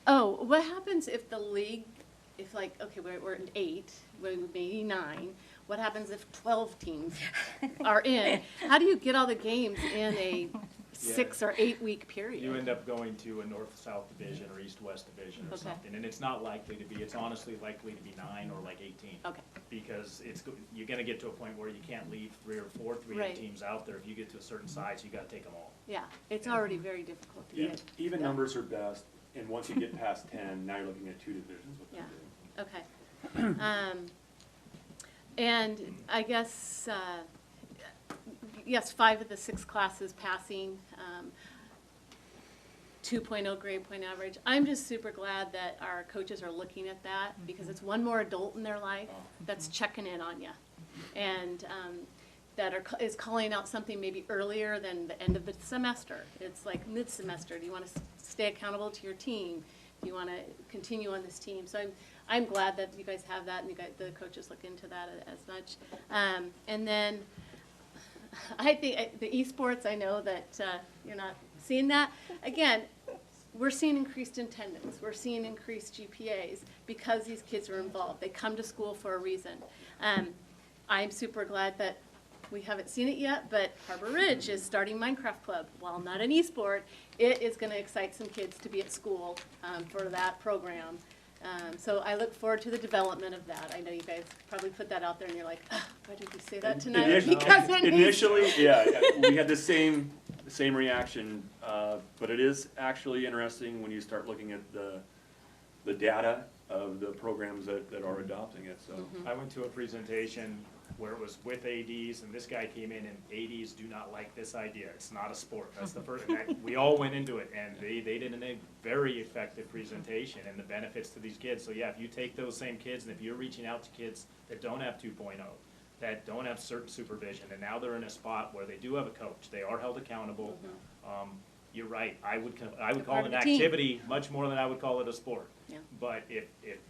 Oh, what happens if the league, if okay, we're in 8, maybe 9, what happens if 12 teams are in? How do you get all the games in a 6 or 8 week period? You end up going to a north-south division or east-west division or Okay. something, and it's not likely to be, it's honestly likely to be 9 or like 18. Okay. Because you're gonna get to a point where you can't leave 3 or 4 3A Right. teams out there. If you get to a certain size, you gotta take them all. Yeah, it's already very difficult to Yeah, get. even Yeah. numbers are best, and once you get past 10, now you're looking at 2 divisions with Yeah. them. Okay. And I guess, yes, 5 of the 6 classes passing, 2.0 grade point average. I'm just super glad that our coaches are looking at that, because it's one more adult in their life that's checking in on you. And is calling out something maybe earlier than the end of the semester. It's like mid-semester. Do you want to stay accountable to your team? Do you want to continue on this team? So I'm glad that you guys have that, and the coaches look into that as much. And then I think the eSports, I know that you're not seeing that. Again, we're seeing increased attendance. We're seeing increased GPAs because these kids are involved. They come to school for a reason. I'm super glad that we haven't seen it yet, but Harbor Ridge is starting Minecraft Club. While not an e-sport, it is going to excite some kids to be at school for that program. So I look forward to the development of that. I know you guys probably put that out there and you're like, oh, why did you say that tonight? Initially, yeah, we had the same reaction, but it is actually interesting when you start looking at the data of the programs that are adopting it, so. I went to a presentation where it was with ADs, and this guy came in, and ADs do not like this idea. It's not a sport. That's the first, and we all went into it, and they did a very effective presentation and the benefits to these kids. So yeah, if you take those same kids, and if you're reaching out to kids that don't have 2.0, that don't have certain supervision, and now they're in a spot where they do have a coach, they are held accountable, you're right, I would call it an part of the team. activity much more than I would call it a sport. Yeah. But if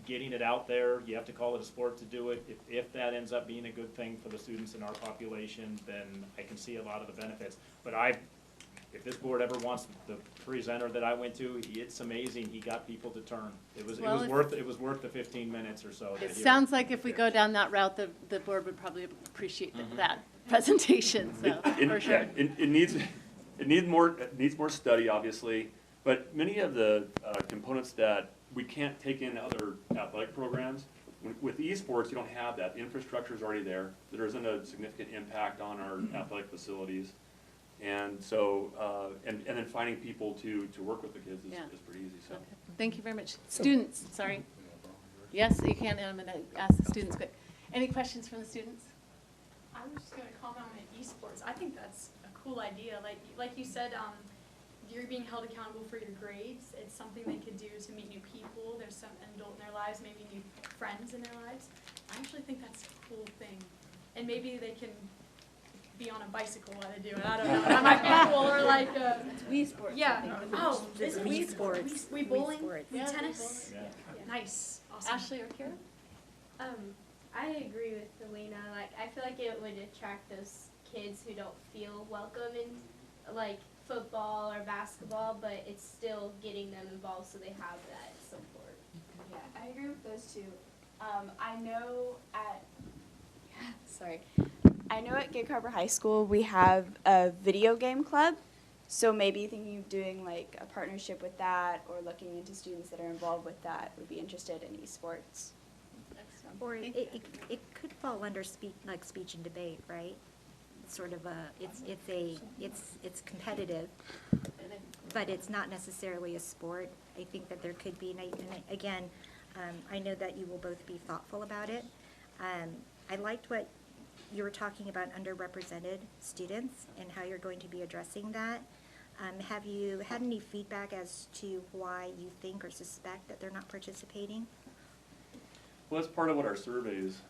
getting it out there, you have to call it a sport to do it. If that ends up being a good thing for the students in our population, then I can see a lot of the benefits. But if this board ever wants the presenter that I went to, it's amazing, he got people to turn. It was worth the 15 minutes or so. It sounds like if we go down that route, the board would probably appreciate that presentation, so, for sure. Yeah, it needs more study, obviously, but many of the components that we can't take in other athletic programs, with eSports, you don't have that. The infrastructure is already there. There isn't a significant impact on our athletic facilities. And so, and then finding people to work with the kids is pretty easy, so. Okay. Thank you very much. Students, sorry. Yes, you can, and I'm going to ask the students quick. Any questions from the students? I was just going to comment on eSports. I think that's a cool idea. Like you said, you're being held accountable for your grades. It's something they could do to meet new people. There's some adult in their lives, maybe new friends in their lives. I actually think that's a cool thing. And maybe they can be on a bicycle while they do it. I don't know. That might be cool. Or like Wii Sports. Yeah. Oh, is it Wii Sports. Wii bowling? Wii Sports. Wii tennis? Yeah. Nice. Awesome. Ashley or Kira? I agree with Elena. Like, I feel like it would attract those kids who don't feel welcome in, like, football or basketball, but it's still getting them involved so they have that support. Yeah, I agree with those two. I know at Gig Harbor High School we have a video game club, so maybe thinking of doing like a partnership with that or looking into students that are involved with that would be interested in esports. Or it could fall under speech and debate, right? It's sort of it's competitive, but it's not necessarily a sport. I think that there could be, again, I know that you will both be thoughtful about it. I liked what you were talking about underrepresented students and how you're going to be addressing that. Have you had any feedback as to why you think or suspect that they're not participating? Well, that's part of what our surveys,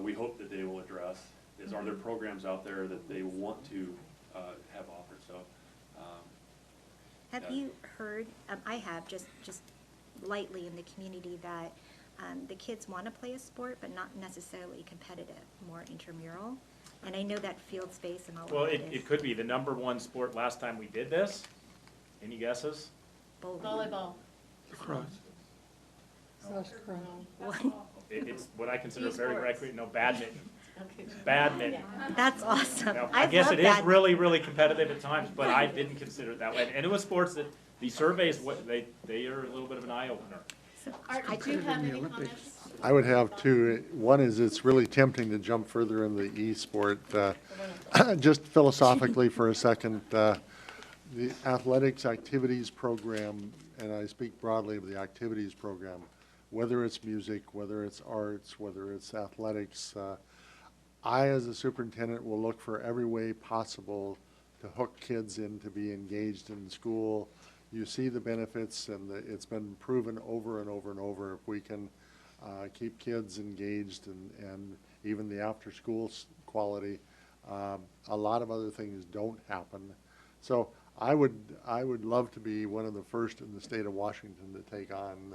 we hope that they will address, is are there programs out there that they want to have offered, so. Have you heard, I have, just lightly in the community, that the kids want to play a sport, but not necessarily competitive, more intramural? And I know that field space and all Well, of that it could be the #1 sport last time we did this. Any guesses? Volleyball. Lacrosse. It's what I consider very eSports. recreational, badminton. Okay. Badminton. That's awesome. Now, I I guess love it is badminton. really, really competitive at times, but I didn't consider it that way. And it was sports that, the surveys, they are a little bit of an eye-opener. Art, I do you Put it have in the any Olympics. comments? I would have two. One is it's really tempting to jump further in the e-sport. Just philosophically for a second, the athletics activities program, and I speak broadly of the activities program, whether it's music, whether it's arts, whether it's athletics, I as a superintendent will look for every way possible to hook kids in to be engaged in school. You see the benefits, and it's been proven over and over and over. If we can keep kids engaged and even the after-school quality, a lot of other things don't happen. So I would love to be one of the first in the state of Washington to take on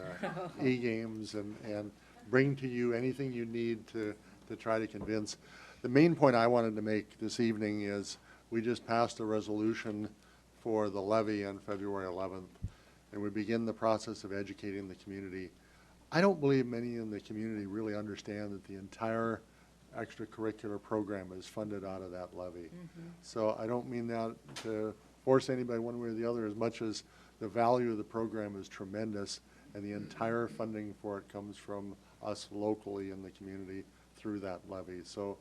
e-games and bring to you anything you need to try to convince. The main point I wanted to make this evening is we just passed a resolution for the levy on February 11th, and we begin the process of educating the community. I don't believe many in the community really understand that the entire extracurricular program is funded out of that levy. So I don't mean that to force anybody one way or the other, as much as the value of the program is tremendous, and the entire funding for it comes from us locally in the community through that levy. So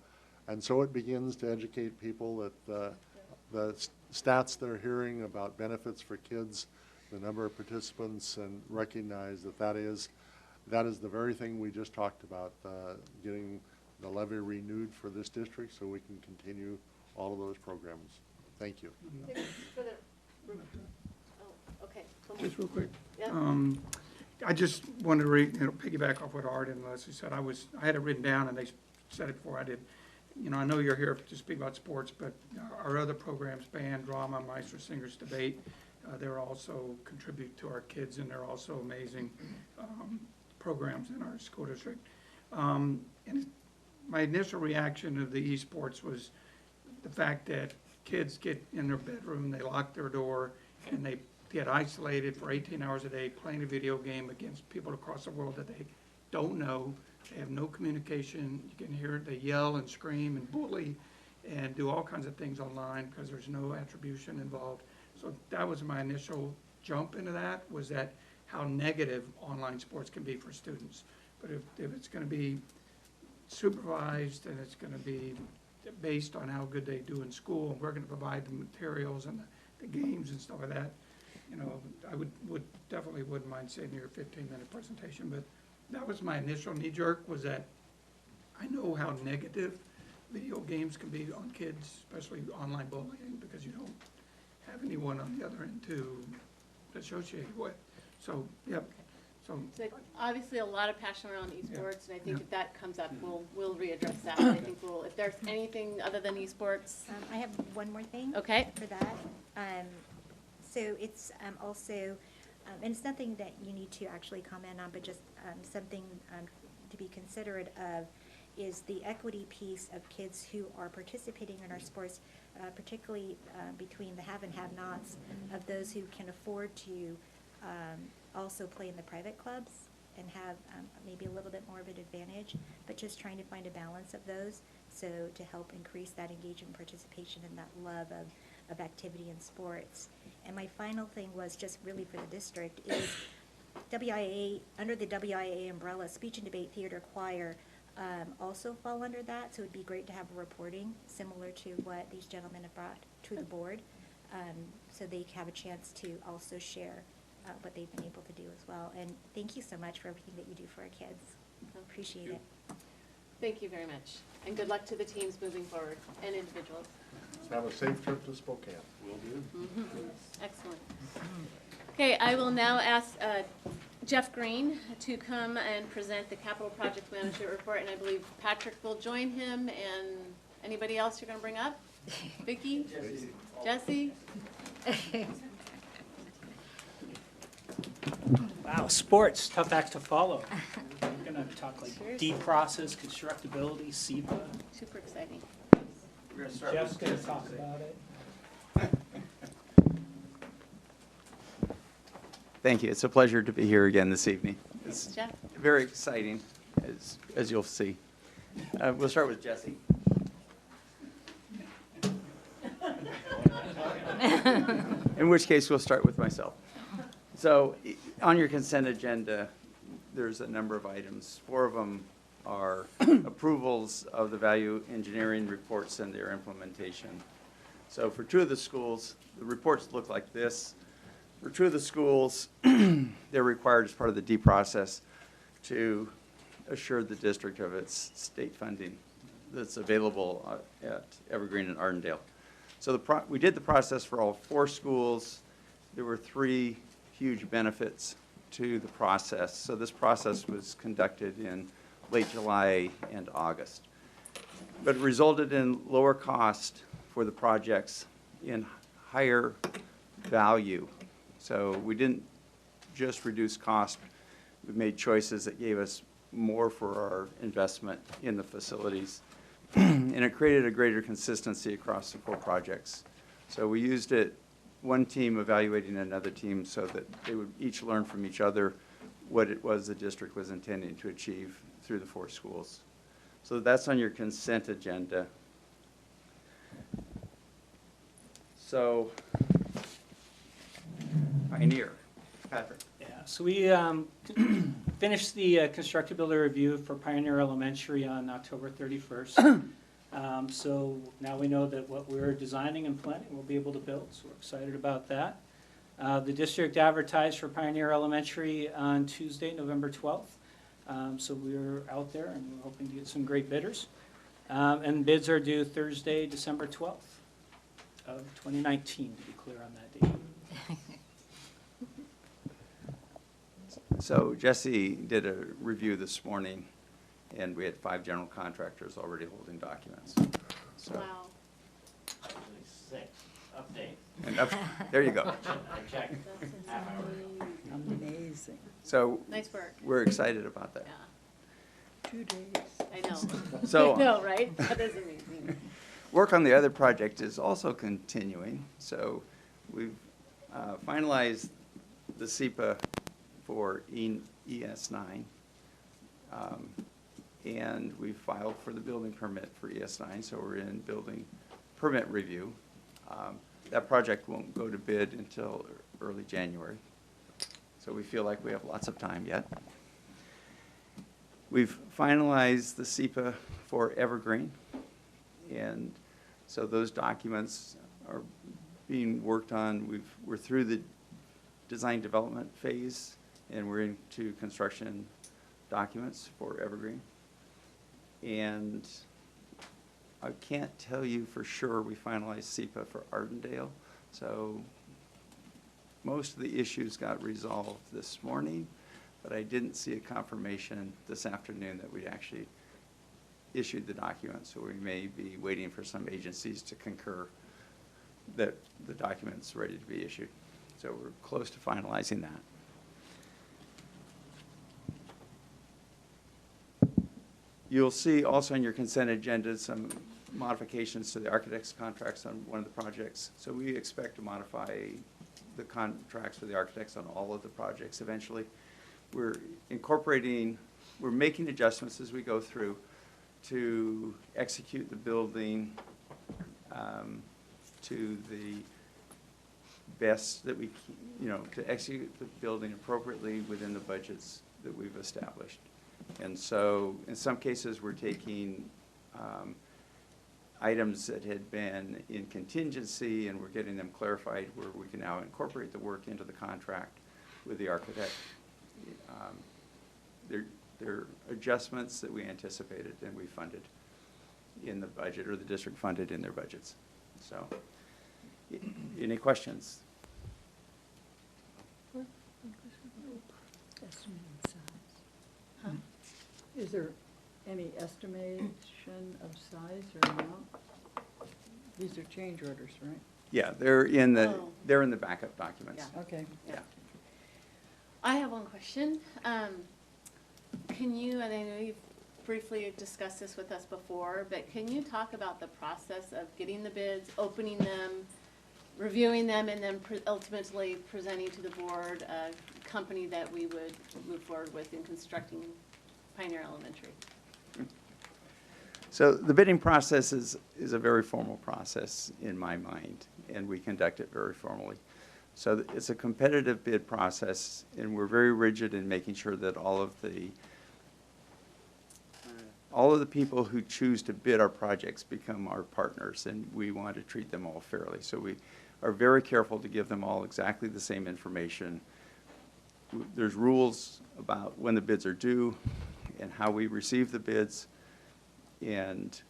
it begins to educate people that the stats they're hearing about benefits for kids, the number of participants, and recognize that is the very thing we just talked about, getting the levy renewed for this district so we can continue all of those programs. Thank you. For the, oh, okay. Just real quick. Yeah. I just wanted to piggyback off what Art and Leslie said. I had it written down, and they said it before I did. I know you're here to speak about sports, but our other programs, band, drama, Maestro Singers Debate, They're also contribute to our kids, and they're also amazing programs in our school district. And my initial reaction to the eSports was the fact that kids get in their bedroom, they lock their door, and they get isolated for 18 hours a day playing a video game against people across the world that they don't know. They have no communication. You can hear they yell and scream and bully and do all kinds of things online because there's no attribution involved. So that was my initial jump into that, was that how negative online sports can be for students. But if it's going to be supervised and it's going to be based on how good they do in school, and we're going to provide the materials and the games and stuff like that, you know, I definitely wouldn't mind sitting here a 15-minute presentation. But that was my initial knee-jerk, was that I know how negative video games can be on kids, especially online bullying, because you don't have anyone on the other end to associate with. So, yep. So, So obviously a lot of passion around esports, and I think if that comes up, we'll readdress that. I think if there's anything other than esports. I have one more thing. Okay. For that. So it's also, and it's nothing that you need to actually comment on, but just something to be considerate of, is the equity piece of kids who are participating in our sports, particularly between the have and have-nots, of those who can afford to also play in the private clubs and have maybe a little bit more of an advantage, but just trying to find a balance of those, so to help increase that engagement, participation, and that love of activity in sports. And my final thing was just really for the district is WIA, under the WIA umbrella, speech and debate, theater, choir, also fall under that, so it'd be great to have a reporting similar to what these gentlemen have brought to the board, so they have a chance to also share what they've been able to do as well. And thank you so much for everything that you do for our kids. Appreciate it. Thank you very much, and good luck to the teams moving forward and individuals. Have a safe trip to Spokane. Will do. Excellent. Okay, I will now ask Jeff Green to come and present the capital project management report, and I believe Patrick will join him, and anybody else you're going to bring up? Vicki? Jesse? Wow, sports, tough acts to follow. We're going to talk like deep process, constructability, SEPA. Super exciting. Jeff's going to talk about it. Thank you. It's a pleasure to be here again this evening. It's Jeff? very exciting, as you'll see. We'll start with Jesse. In which case, we'll start with myself. So on your consent agenda, there's a number of items. 4 of them are approvals of the value engineering reports and their implementation. So for 2 of the schools, the reports look like this. For 2 of the schools, they're required as part of the D process to assure the district of its state funding that's available at Evergreen and Ardendale. So we did the process for all 4 schools. There were 3 huge benefits to the process. So this process was conducted in late July and August. But it resulted in lower cost for the projects, in higher value. So we didn't just reduce cost, we made choices that gave us more for our investment in the facilities. And it created a greater consistency across the 4 projects. So we used it, one team evaluating another team, so that they would each learn from each other what it was the district was intending to achieve through the 4 schools. So that's on your consent agenda. So, Pioneer, Patrick. Yeah, so we finished the constructability review for Pioneer Elementary on October 31st. So now we know that what we're designing and planning we'll be able to build, so we're excited about that. The district advertised for Pioneer Elementary on Tuesday, November 12th. So we're out there and we're hoping to get some great bidders. And bids are due Thursday, December 12th of 2019, to be clear on that date. So Jesse did a review this morning, and we had 5 general contractors already holding documents. So, Wow. Actually 6. Update. And there you go. Check. Amazing. So Nice work. we're excited about that. Yeah, 2 days. I know. So- I know, right? That is amazing. Work on the other project is also continuing. So we've finalized the SEPA for ES9. And we filed for the building permit for ES9, so we're in building permit review. That project won't go to bid until early January. So we feel like we have lots of time yet. We've finalized the SEPA for Evergreen. And so those documents are being worked on. We're through the design development phase, and we're into construction documents for Evergreen. And I can't tell you for sure we finalized SEPA for Ardendale. So most of the issues got resolved this morning, but I didn't see a confirmation this afternoon that we actually issued the document. So we may be waiting for some agencies to concur that the document's ready to be issued. So we're close to finalizing that. You'll see also on your consent agenda some modifications to the architect's contracts on one of the projects. So we expect to modify the contracts for the architects on all of the projects eventually. We're making adjustments as we go through to execute the building to the best that we, to execute the building appropriately within the budgets that we've established. And so in some cases, we're taking items that had been in contingency and we're getting them clarified where we can now incorporate the work into the contract with the architect. They're adjustments that we anticipated and we funded in the budget, or the district funded in their budgets. So, any questions? Estimating size. Huh? Is there any estimation of size or amount? These are change orders, right? Yeah, they're in the backup documents. Yeah. Okay. Yeah. I have one question. Can you, and I know you've briefly discussed this with us before, but can you talk about the process of getting the bids, opening them, reviewing them, and then ultimately presenting to the board a company that we would move forward with in constructing Pioneer Elementary? So the bidding process is a very formal process in my mind, and we conduct it very formally. So it's a competitive bid process, and we're very rigid in making sure that all of the people who choose to bid our projects become our partners, and we want to treat them all fairly. So we are very careful to give them all exactly the same information. There's rules about when the bids are due and how we receive the bids, and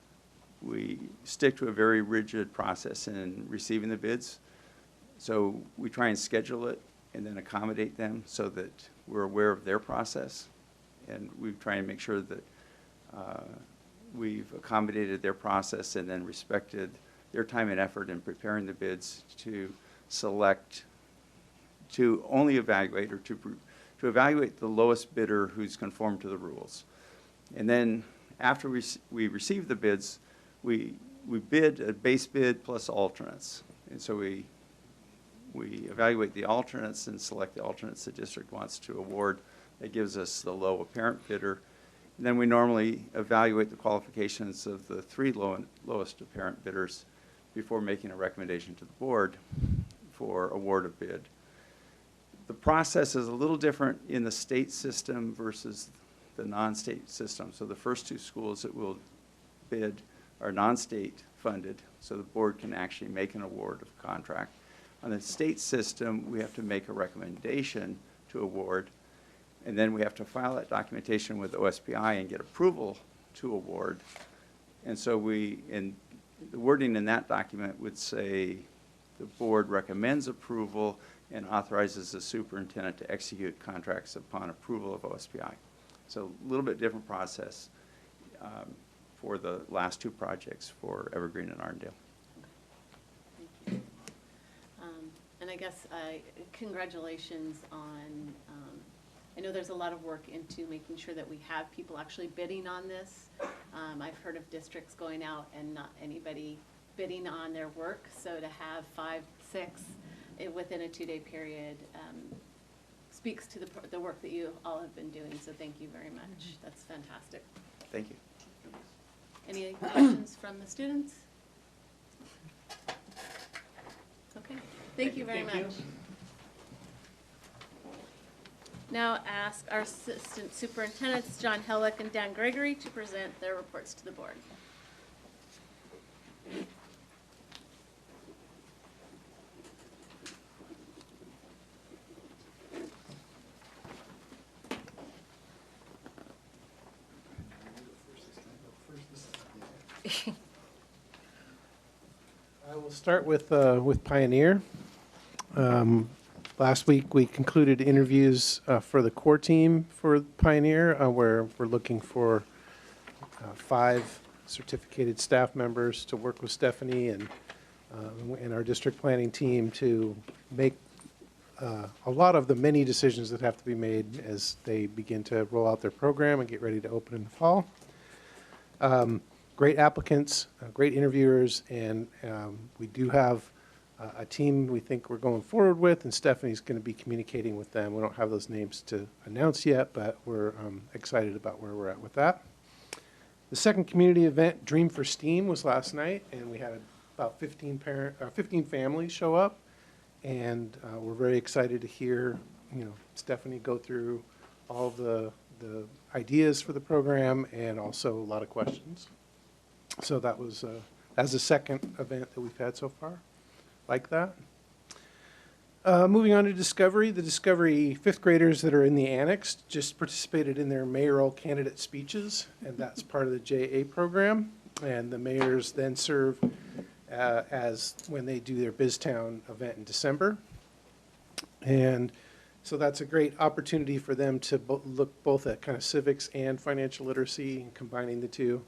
we stick to a very rigid process in receiving the bids. So we try and schedule it and then accommodate them so that we're aware of their process. And we try and make sure that we've accommodated their process and then respected their time and effort in preparing the bids to select, to only evaluate, or to evaluate the lowest bidder who's conformed to the rules. And then after we receive the bids, we bid a base bid plus alternates. And so we evaluate the alternates and select the alternates the district wants to award. That gives us the low apparent bidder. And then we normally evaluate the qualifications of the three lowest apparent bidders before making a recommendation to the board for award of bid. The process is a little different in the state system versus the non-state system. So the first two schools that will bid are non-state funded, so the board can actually make an award of contract. On the state system, we have to make a recommendation to award, and then we have to file that documentation with OSPI and get approval to award. And so the wording in that document would say the board recommends approval and authorizes the superintendent to execute contracts upon approval of OSPI. So a little bit different process for the last two projects for Evergreen and Ardendale. Thank you. And I guess congratulations on, I know there's a lot of work into making sure that we have people actually bidding on this. I've heard of districts going out and not anybody bidding on their work, so to have 5, 6 within a 2-day period speaks to the work that you all have been doing, so thank you very much. That's fantastic. Thank you. Any questions from the students? Okay, thank you very much. Now ask our assistant superintendents, John Hellick and Dan Gregory, to present their reports to the board. I will start with Pioneer. Last week, we concluded interviews for the core team for Pioneer, where we're looking for 5 certificated staff members to work with Stephanie and our district planning team to make a lot of the many decisions that have to be made as they begin to roll out their program and get ready to open in the fall. Great applicants, great interviewers, and we do have a team we think we're going forward with, and Stephanie's going to be communicating with them. We don't have those names to announce yet, but we're excited about where we're at with that. The second community event, Dream for STEAM, was last night, and we had about 15 families show up, and we're very excited to hear Stephanie go through all the ideas for the program and also a lot of questions. So that was that's the second event that we've had so far like that. Moving on to Discovery. The Discovery 5th graders that are in the annex just participated in their mayoral candidate speeches, and that's part of the JA program. And the mayors then serve as when they do their BizTown event in December. And so that's a great opportunity for them to look both at kind of civics and financial literacy and combining the two.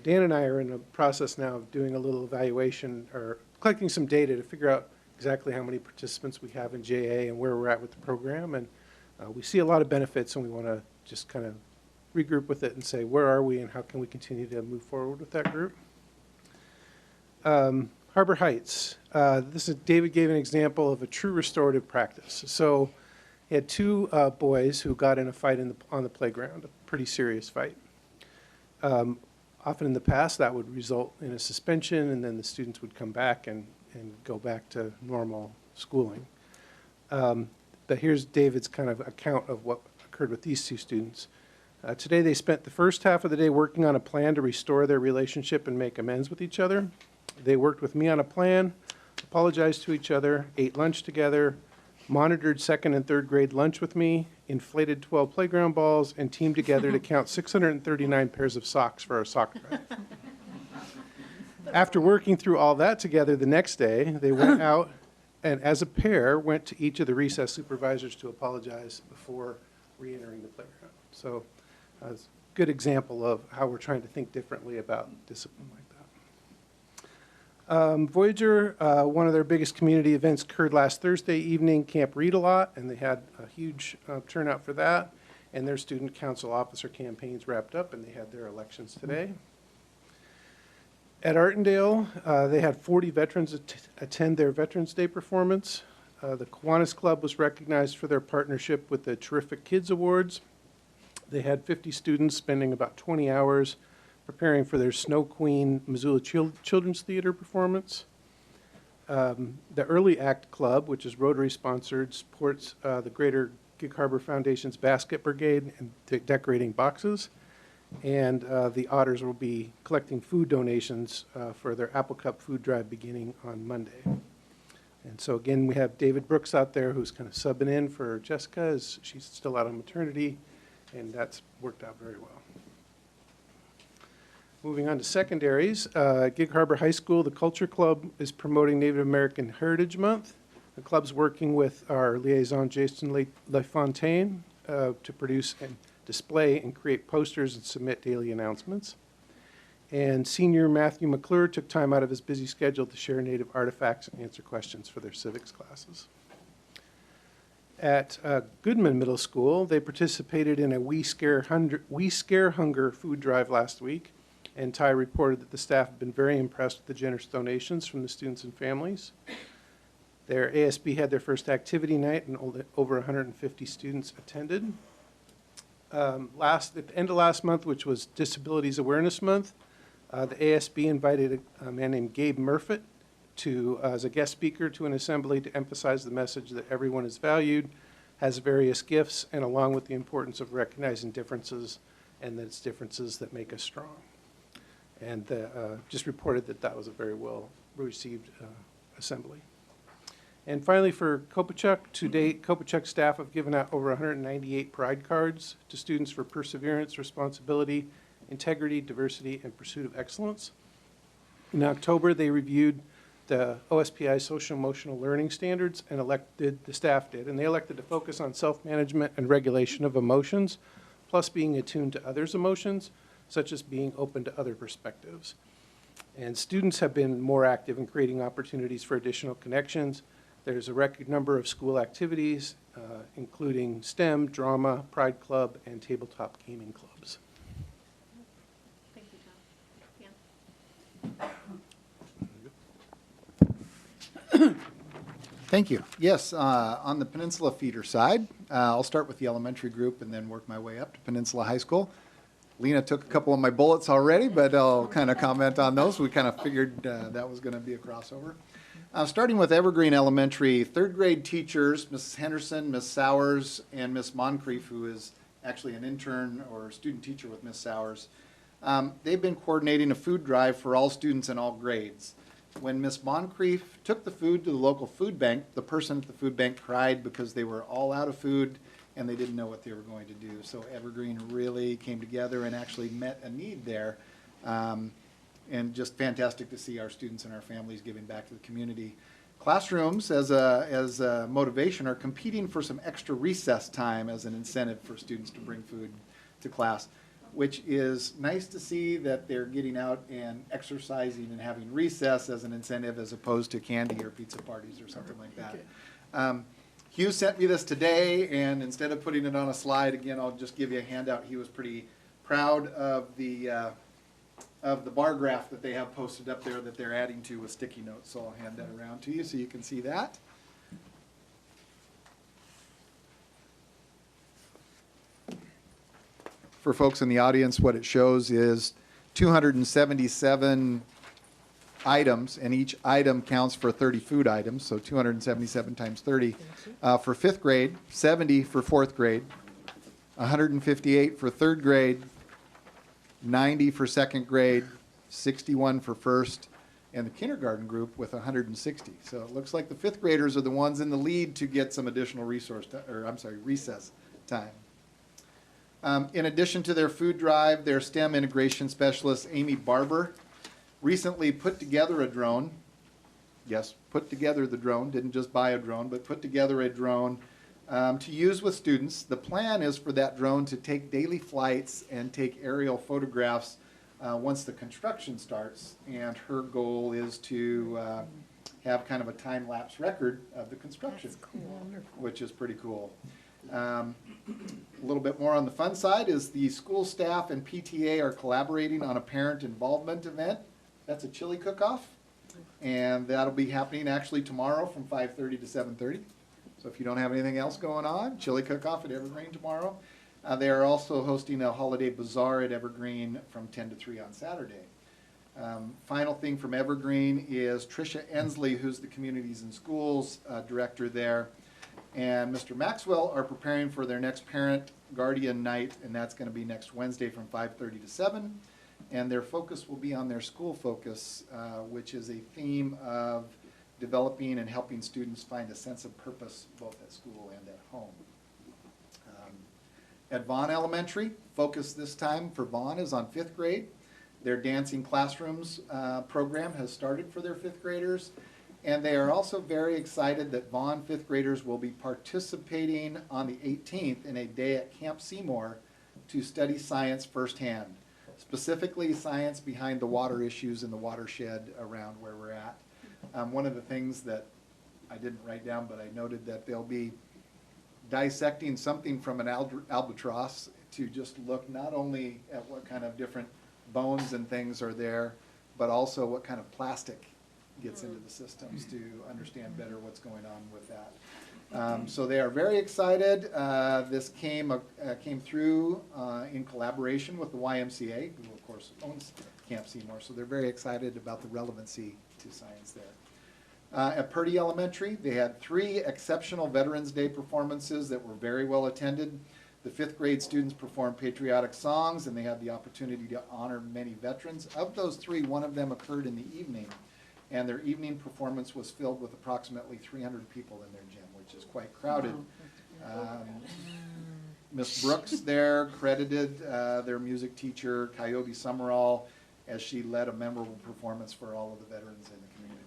Dan and I are in the process now of doing a little evaluation or collecting some data to figure out exactly how many participants we have in JA and where we're at with the program. And we see a lot of benefits, and we want to just kind of regroup with it and say, where are we and how can we continue to move forward with that group? Harbor Heights. David gave an example of a true restorative practice. So he had 2 boys who got in a fight on the playground, a pretty serious fight. Often in the past, that would result in a suspension, and then the students would come back and go back to normal schooling. But here's David's kind of account of what occurred with these 2 students. Today, they spent the first half of the day working on a plan to restore their relationship and make amends with each other. They worked with me on a plan, apologized to each other, ate lunch together, monitored 2nd and 3rd grade lunch with me, inflated 12 playground balls, and teamed together to count 639 pairs of socks for our soccer drive. After working through all that together the next day, they went out and as a pair went to each of the recess supervisors to apologize before re-entering the playground. So it's a good example of how we're trying to think differently about discipline like that. Voyager, one of their biggest community events occurred last Thursday evening, Camp Read a Lot, and they had a huge turnout for that. And their student council officer campaigns wrapped up, and they had their elections today. At Artendale, they had 40 veterans attend their Veterans Day performance. The Kiwanis Club was recognized for their partnership with the Terrific Kids Awards. They had 50 students spending about 20 hours preparing for their Snow Queen Missoula Children's Theater performance. The Early Act Club, which is Rotary-sponsored, supports the Greater Gig Harbor Foundation's Basket Brigade and decorating boxes. And the Otters will be collecting food donations for their Apple Cup food drive beginning on Monday. And so again, we have David Brooks out there who's kind of subbing in for Jessica as she's still out on maternity, and that's worked out very well. Moving on to secondaries, Gig Harbor High School, the Culture Club is promoting Native American Heritage Month. The club's working with our liaison, Jason LaFontaine, to produce and display and create posters and submit daily announcements. And senior Matthew McClure took time out of his busy schedule to share native artifacts and answer questions for their civics classes. At Goodman Middle School, they participated in a We Scare Hunger food drive last week, and Ty reported that the staff have been very impressed with the generous donations from the students and families. Their ASB had their first activity night, and over 150 students attended. At the end of last month, which was Disabilities Awareness Month, the ASB invited a man named Gabe Murfitt as a guest speaker to an assembly to emphasize the message that everyone is valued, has various gifts, and along with the importance of recognizing differences, and that it's differences that make us strong. And just reported that that was a very well received assembly. And finally, for Kopachuk, to date, Kopachuk staff have given out over 198 pride cards to students for perseverance, responsibility, integrity, diversity, and pursuit of excellence. In October, they reviewed the OSPI social emotional learning standards and the staff did, and they elected to focus on self-management and regulation of emotions, plus being attuned to others' emotions, such as being open to other perspectives. And students have been more active in creating opportunities for additional connections. There's a record number of school activities, including STEM, drama, Pride Club, and tabletop gaming clubs. Thank you, John. Dan? Thank you. Yes, on the Peninsula feeder side, I'll start with the elementary group and then work my way up to Peninsula High School. Lena took a couple of my bullets already, but I'll kind of comment on those. We kind of figured that was going to be a crossover. Starting with Evergreen Elementary, third grade teachers, Mrs. Henderson, Miss Sowers, and Miss Moncrief, who is actually an intern or student teacher with Miss Sowers, they've been coordinating a food drive for all students in all grades. When Miss Moncrief took the food to the local food bank, the person at the food bank cried because they were all out of food and they didn't know what they were going to do. So Evergreen really came together and actually met a need there. And just fantastic to see our students and our families giving back to the community. Classrooms, as a motivation, are competing for some extra recess time as an incentive for students to bring food to class, which is nice to see that they're getting out and exercising and having recess as an incentive as opposed to candy or pizza parties or something like that. Hugh sent me this today, and instead of putting it on a slide, again, I'll just give you a handout. He was pretty proud of the bar graph that they have posted up there that they're adding to with sticky notes. So I'll hand that around to you so you can see that. For folks in the audience, what it shows is 277 items, and each item counts for 30 food items, so 277 times 30. For fifth grade, 70 for fourth grade, 158 for third grade, 90 for second grade, 61 for first, and the kindergarten group with 160. So it looks like the fifth graders are the ones in the lead to get some additional recess time. In addition to their food drive, their STEM integration specialist, Amy Barber, recently put together a drone. Yes, put together the drone, didn't just buy a drone, but put together a drone to use with students. The plan is for that drone to take daily flights and take aerial photographs once the construction starts, and her goal is to have kind of a time-lapse record of the construction, which is pretty cool. A little bit more on the fun side is the school staff and PTA are collaborating on a parent involvement event. That's a chili cook-off, and that'll be happening actually tomorrow from 5:30 to 7:30. So if you don't have anything else going on, chili cook-off at Evergreen tomorrow. They are also hosting a holiday bazaar at Evergreen from 10 to 3 on Saturday. Final thing from Evergreen is Tricia Ensley, who's the Communities and Schools director there, and Mr. Maxwell are preparing for their next parent guardian night, and that's going to be next Wednesday from 5:30 to 7. And their focus will be on their school focus, which is a theme of developing and helping students find a sense of purpose both at school and at home. At Vaughn Elementary, focus this time for Vaughn is on fifth grade. Their Dancing Classrooms program has started for their fifth graders. And they are also very excited that Vaughn fifth graders will be participating on the 18th in a day at Camp Seymour to study science firsthand. specifically science behind the water issues in the watershed around where we're at. One of the things that I didn't write down, but I noted that they'll be dissecting something from an albatross to just look not only at what kind of different bones and things are there, but also what kind of plastic gets into the systems to understand better what's going on with that. So they are very excited. This came through in collaboration with the YMCA, who of course owns Camp Seymour, so they're very excited about the relevancy to science there. At Purdy Elementary, they had 3 exceptional Veterans Day performances that were very well attended. The 5th grade students performed patriotic songs, and they had the opportunity to honor many veterans. Of those 3, one of them occurred in the evening, and their evening performance was filled with approximately 300 people in their gym, which is quite crowded. Miss Brooks there credited their music teacher, Coyote Summerall, as she led a memorable performance for all of the veterans in the community.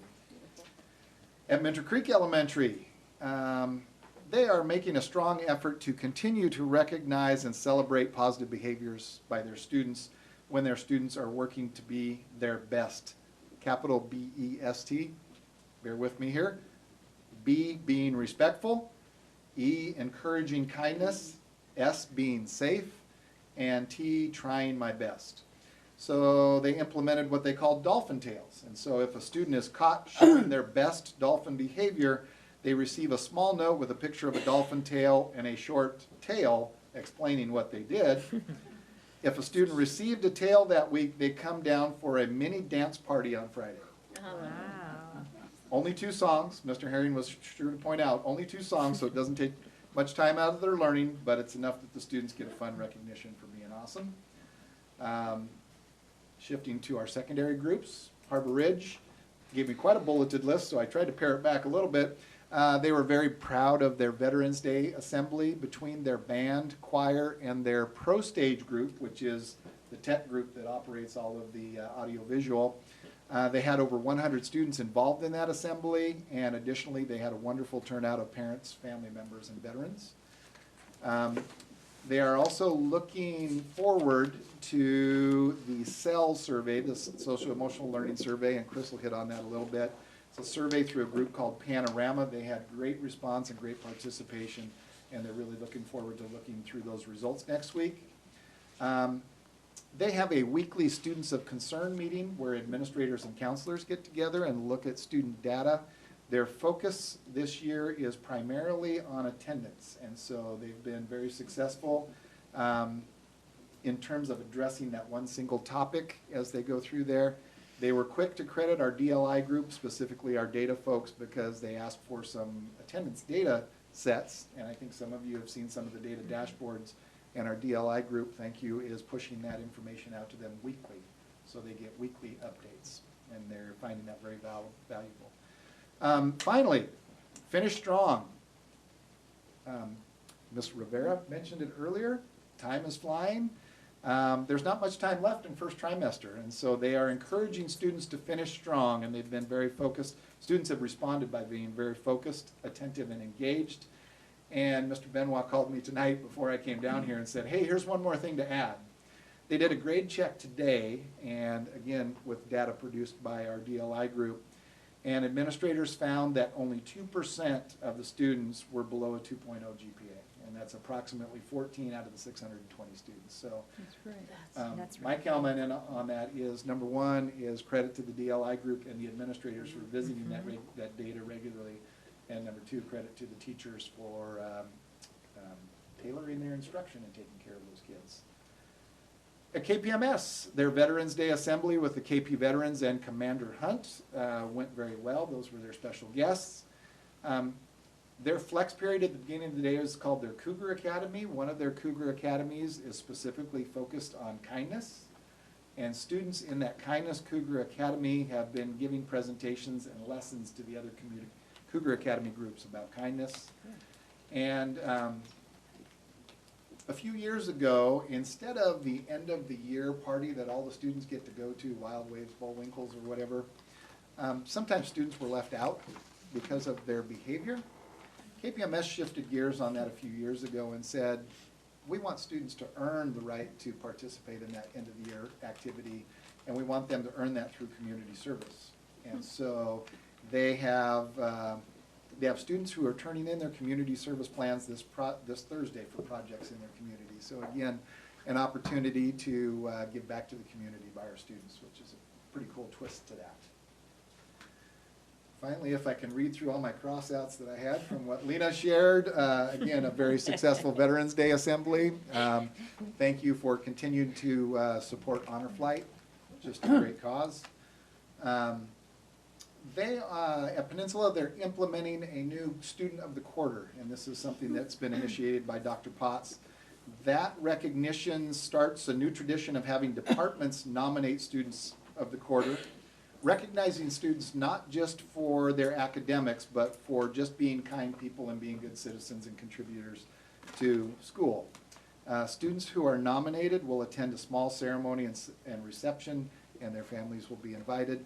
At Minter Creek Elementary, they are making a strong effort to continue to recognize and celebrate positive behaviors by their students when their students are working to be their best. Capital B-E-S-T, bear with me here. B, being respectful. E, encouraging kindness. S, being safe. And T, trying my best. So they implemented what they call dolphin tails. And so if a student is caught showing their best dolphin behavior, they receive a small note with a picture of a dolphin tail and a short tail explaining what they did. If a student received a tail that week, they come down for a mini dance party on Friday. Wow. Only 2 songs. Mr. Herring was sure to point out, only 2 songs, so it doesn't take much time out of their learning, but it's enough that the students get a fun recognition for being awesome. Shifting to our secondary groups, Harbor Ridge gave me quite a bulleted list, so I tried to pare it back a little bit. They were very proud of their Veterans Day assembly between their band, choir, and their Pro Stage group, which is the tech group that operates all of the audiovisual. They had over 100 students involved in that assembly, and additionally, they had a wonderful turnout of parents, family members, and veterans. They are also looking forward to the SEL survey, the Social Emotional Learning Survey, and Chris will hit on that a little bit. It's a survey through a group called Panorama. They had great response and great participation, and they're really looking forward to looking through those results next week. They have a weekly Students of Concern meeting where administrators and counselors get together and look at student data. Their focus this year is primarily on attendance, and so they've been very successful in terms of addressing that one single topic as they go through there. They were quick to credit our DLI group, specifically our data folks, because they asked for some attendance data sets, and I think some of you have seen some of the data dashboards, and our DLI group, thank you, is pushing that information out to them weekly, so they get weekly updates, and they're finding that very valuable. Finally, finish strong. Ms. Rivera mentioned it earlier. Time is flying. There's not much time left in first trimester, and so they are encouraging students to finish strong, and they've been very focused. Students have responded by being very focused, attentive, and engaged. And Mr. Benoit called me tonight before I came down here and said, hey, here's one more thing to add. They did a grade check today, and again, with data produced by our DLI group, and administrators found that only 2% of the students were below a 2.0 GPA, and that's approximately 14 out of the 620 students. So That's my comment on that is, number one, is credit to the DLI group and the administrators for visiting that data regularly, and number two, credit to the teachers for tailoring their instruction and taking care of those kids. At KPMS, their Veterans Day Assembly with the KP Veterans and Commander Hunt went very well. Those were their special guests. Their flex period at the beginning of the day is called their Cougar Academy. One of their Cougar Academies is specifically focused on kindness. And students in that Kindness Cougar Academy have been giving presentations and lessons to the other Cougar Academy groups about kindness. And a few years ago, instead of the end of the year party that all the students get to go to, Wild Waves, Bullwinkles, or whatever, sometimes students were left out because of their behavior. KPMS shifted gears on that a few years ago and said, we want students to earn the right to participate in that end of the year activity, and we want them to earn that through community service. And so they have students who are turning in their community service plans this Thursday for projects in their community. So again, an opportunity to give back to the community by our students, which is a pretty cool twist to that. Finally, if I can read through all my cross-outs that I had from what Lena shared, again, a very successful Veterans Day assembly. Thank you for continuing to support Honor Flight, just a great cause. At Peninsula, they're implementing a new Student of the Quarter, and this is something that's been initiated by Dr. Potts. That recognition starts a new tradition of having departments nominate Students of the Quarter, recognizing students not just for their academics, but for just being kind people and being good citizens and contributors to school. Students who are nominated will attend a small ceremony and reception, and their families will be invited.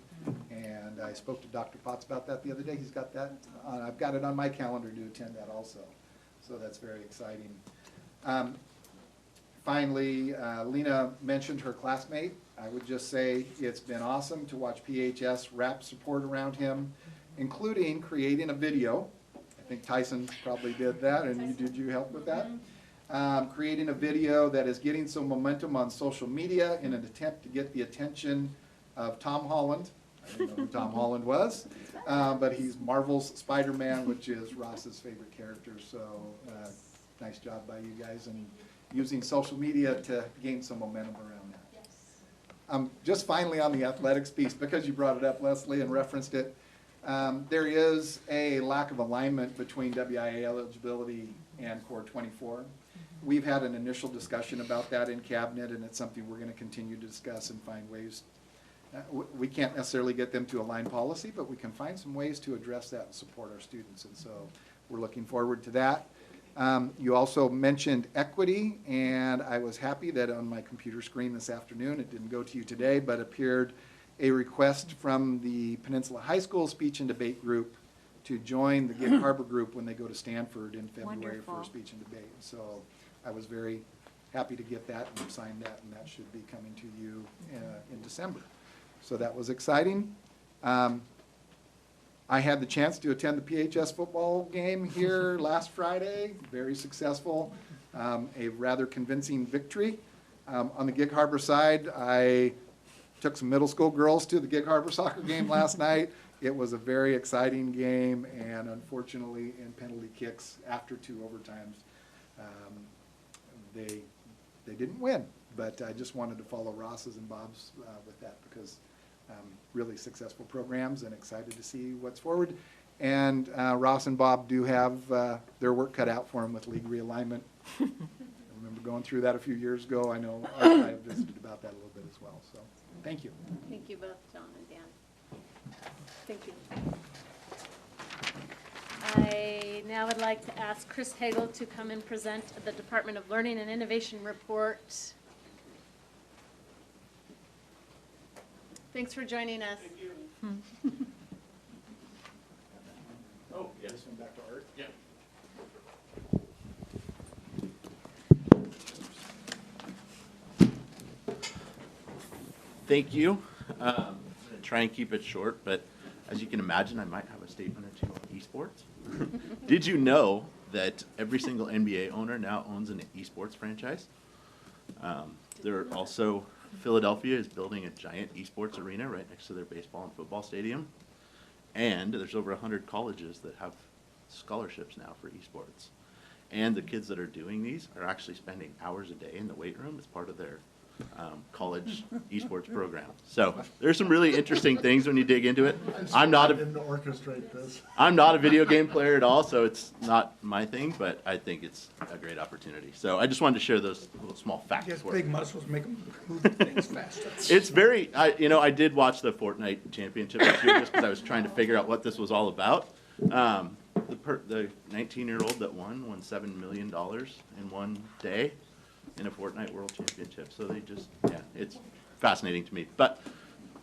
And I spoke to Dr. Potts about that the other day. He's got that. I've got it on my calendar to attend that also. So that's very exciting. Finally, Lena mentioned her classmate. I would just say it's been awesome to watch PHS wrap support around him, including creating a video. I think Tyson probably did that, and did you help with that? Creating a video that is getting some momentum on social media in an attempt to get the attention of Tom Holland. I didn't know who Tom Holland was, but he's Marvel's Spider-Man, which is Ross's favorite character. So nice job by you guys and using social media to gain some momentum around that. Just finally on the athletics piece, because you brought it up, Leslie, and referenced it, there is a lack of alignment between WIA eligibility and Core 24. We've had an initial discussion about that in cabinet, and it's something we're going to continue to discuss and find ways. We can't necessarily get them to align policy, but we can find some ways to address that and support our students, and so we're looking forward to that. You also mentioned equity, and I was happy that on my computer screen this afternoon, it didn't go to you today, but appeared a request from the Peninsula High School Speech and Debate Group to join the Gig Harbor Group when they go to Stanford in February for speech and debate. So I was very happy to get that and sign that, and that should be coming to you in December. So that was exciting. I had the chance to attend the PHS football game here last Friday, very successful, a rather convincing victory. On the Gig Harbor side, I took some middle school girls to the Gig Harbor soccer game last night. It was a very exciting game, and unfortunately in penalty kicks after 2 overtimes, they didn't win. But I just wanted to follow Ross's and Bob's with that because really successful programs and excited to see what's forward. And Ross and Bob do have their work cut out for them with league realignment. I remember going through that a few years ago. I know I have visited about that a little bit as well. So thank you. Thank you both, John and Dan. Thank you. I now would like to ask Chris Hagel to come and present the Department of Learning and Innovation report. Thanks for joining us. Thank you. Oh, yes. This one back to Art. Yeah. Thank you. I'm going to try and keep it short, but as you can imagine, I might have a statement or two on esports. Did you know that every single NBA owner now owns an esports franchise? There are also, Philadelphia is building a giant esports arena right next to their baseball and football stadium. And there's over 100 colleges that have scholarships now for esports. And the kids that are doing these are actually spending hours a day in the weight room as part of their college esports program. So there's some really interesting things when you dig into it. I didn't orchestrate this. I'm not a video game player at all, so it's not my thing, but I think it's a great opportunity. So I just wanted to share those little small facts. Yes, for big you. muscles make them move things faster. It's very, I did watch the Fortnite championship this year just because I was trying to figure out what this was all about. The 19-year-old that won $7 million in one day in a Fortnite World Championship. So they just, it's fascinating to me, but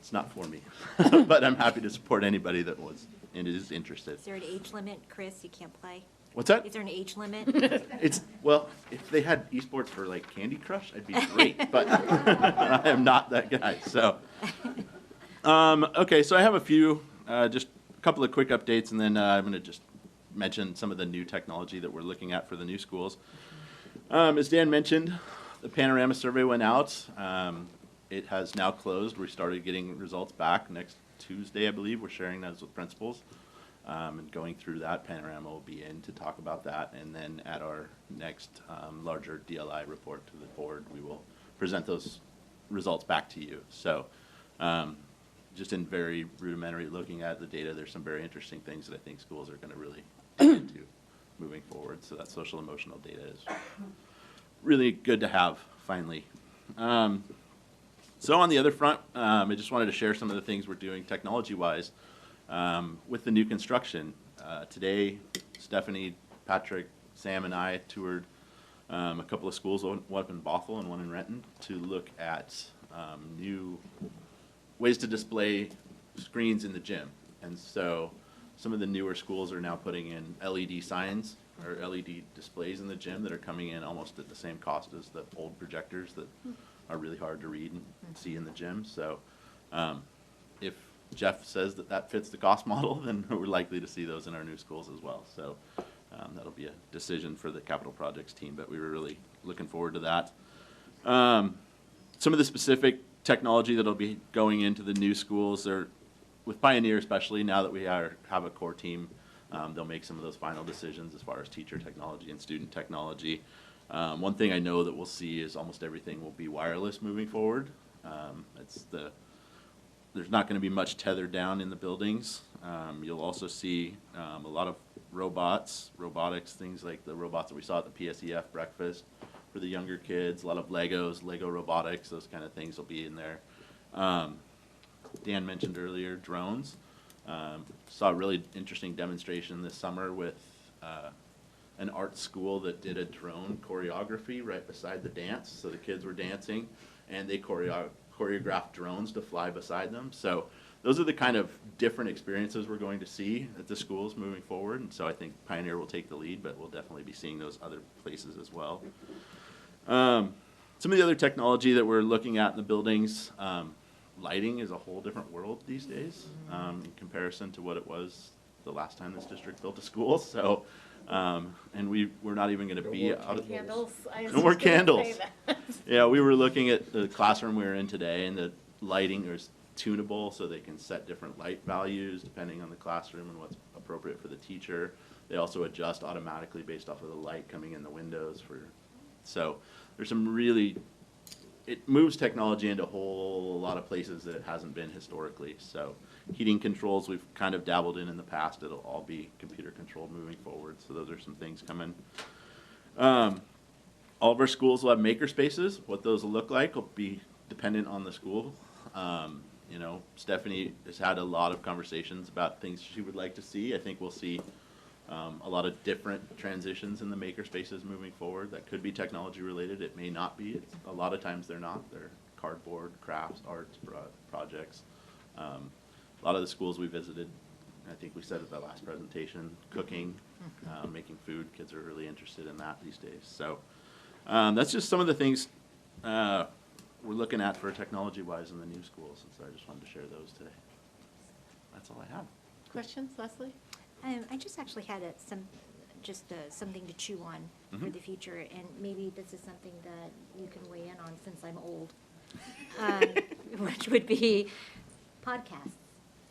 it's not for me. But I'm happy to support anybody that was and is interested. Is there an age limit, Chris? You can't play? What's that? Is there an age limit? It's, well, if they had esports for like Candy Crush, I'd be great, but I am not that guy, so. Okay, so I have a few, just a couple of quick updates, and then I'm gonna just mention some of the new technology that we're looking at for the new schools. As Dan mentioned, the Panorama survey went out. It has now closed. We started getting results back next Tuesday, I believe. We're sharing those with principals. And going through that, Panorama will be in to talk about that. And then at our next larger DLI report to the board, we will present those results back to you. So just in very rudimentary looking at the data, there's some very interesting things that I think schools are going to really dig into moving forward. So that social emotional data is really good to have finally. So on the other front, I just wanted to share some of the things we're doing technology-wise with the new construction. Today, Stephanie, Patrick, Sam, and I toured a couple of schools, one up in Bothell and one in Renton, to look at new ways to display screens in the gym. And so some of the newer schools are now putting in LED signs or LED displays in the gym that are coming in almost at the same cost as the old projectors that are really hard to read and see in the gym. So if Jeff says that that fits the cost model, then we're likely to see those in our new schools as well. So that'll be a decision for the capital projects team, but we were really looking forward to that. Some of the specific technology that'll be going into the new schools are, with Pioneer especially, now that we have a core team, they'll make some of those final decisions as far as teacher technology and student technology. One thing I know that we'll see is almost everything will be wireless moving forward. There's not going to be much tethered down in the buildings. You'll also see a lot of robotics, things like the robots that we saw at the PSEF breakfast for the younger kids, a lot of Legos, Lego robotics, those kind of things will be in there. Dan mentioned earlier drones. Saw a really interesting demonstration this summer with an art school that did a drone choreography right beside the dance. So the kids were dancing and they choreographed drones to fly beside them. So those are the kind of different experiences we're going to see at the schools moving forward. And so I think Pioneer will take the lead, but we'll definitely be seeing those other places as well. Some of the other technology that we're looking at in the buildings, lighting is a whole different world these days in comparison to what it was the last time this district built a school. So, and we're not even going to be out of Candles. no more candles. Yeah, we were looking at the classroom we were in today, and the lighting is tunable, so they can set different light values depending on the classroom and what's appropriate for the teacher. They also adjust automatically based off of the light coming in the windows. So there's some really, it moves technology into a whole lot of places that it hasn't been historically. So heating controls we've kind of dabbled in the past. It'll all be computer controlled moving forward. So those are some things coming. All of our schools will have maker spaces. What those will look like will be dependent on the school. You know, Stephanie has had a lot of conversations about things she would like to see. I think we'll see a lot of different transitions in the maker spaces moving forward. That could be technology related. It may not be. A lot of times they're not. They're cardboard, crafts, arts, projects. A lot of the schools we visited, I think we said at the last presentation, cooking, making food. Kids are really interested in that these days. So that's just some of the things we're looking at for technology-wise in the new schools. And so I just wanted to share those today. That's all I have. Questions, Leslie? I just actually had something to chew on for the future, and maybe this is something that you can weigh in on since I'm old, which would be podcasts.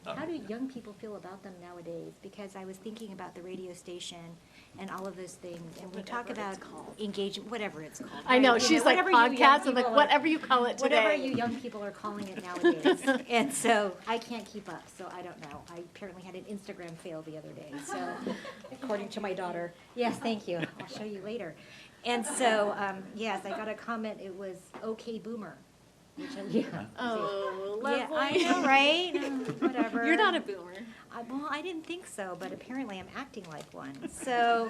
How do young people feel about them nowadays? Because I was thinking about the radio station and all of those things, and we talk about engagement, whatever it's called. I know, right? she's like Whatever you young podcasts, I'm like, people are- whatever you call it today. Whatever you young people are calling it nowadays. And so I can't keep up, so I don't know. I apparently had an Instagram fail the other day, so according to my daughter. Yes, thank you. I'll show you later. And so, yes, I got a comment, it was okay boomer. Which Oh, yeah, I Leslie. know, right? Whatever. You're not a boomer. Well, I didn't think so, but apparently I'm acting like one. So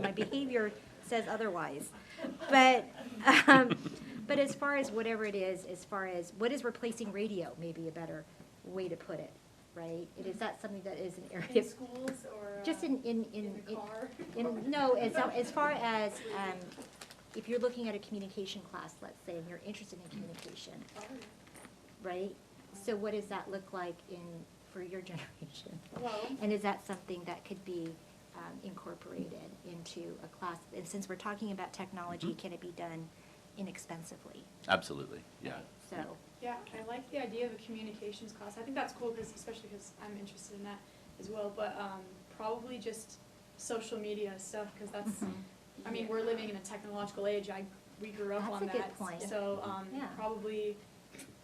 my behavior says otherwise. But as far as whatever it is, as far as what is replacing radio, maybe a better way to put it. right? And is that something that is an area? In schools or Just in the car? No, as far as, if you're looking at a communication class, let's say, and you're interested in communication, right? So what does that look like for your generation? Well- And is that something that could be incorporated into a class? And since we're talking about technology, can it be done inexpensively? Absolutely, yeah. So, Yeah, I like the idea of a communications class. I think that's cool because, especially because I'm interested in that as well. But probably just social media stuff because that's. I mean, we're living in a technological age. We grew up That's on a that. good point. So Yeah. probably,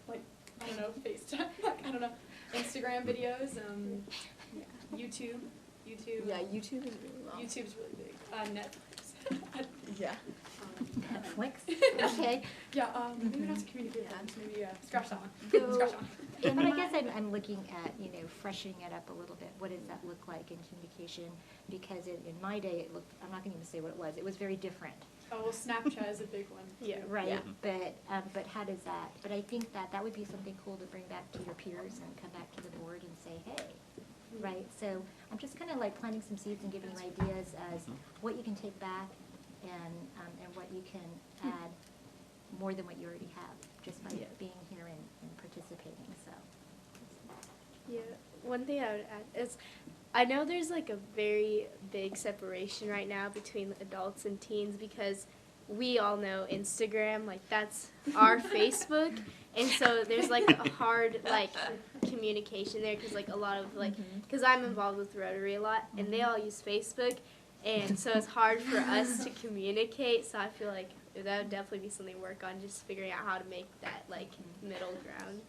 like, I don't know, FaceTime. I don't know, Instagram videos. YouTube. Yeah, YouTube is really well. YouTube's really big. Netflix. Yeah. Netflix? Okay. Yeah, maybe not to communicate that, maybe scratch that one. So, Scratch that one. but I guess I'm looking at, freshening it up a little bit. What does that look like in communication? Because in my day, it looked, I'm not gonna even say what it was very different. Oh, well, Snapchat is a big one. Yeah, right, but how does that, but I think that would be something cool to bring back to your peers and come back to the board and say, hey, right? So I'm just kind of like planting some seeds and giving you ideas as what you can take back and what you can add more than what you already have, just by being here and participating, so. Yeah, one thing I would add is, I know there's like a very big separation right now between adults and teens because we all know Instagram, like that's our Facebook, and so there's like a hard like communication there because like a lot of like, because I'm involved with Rotary a lot and they all use Facebook, and so it's hard for us to communicate, so I feel like that would definitely be something to work on, just figuring out how to make that like middle ground.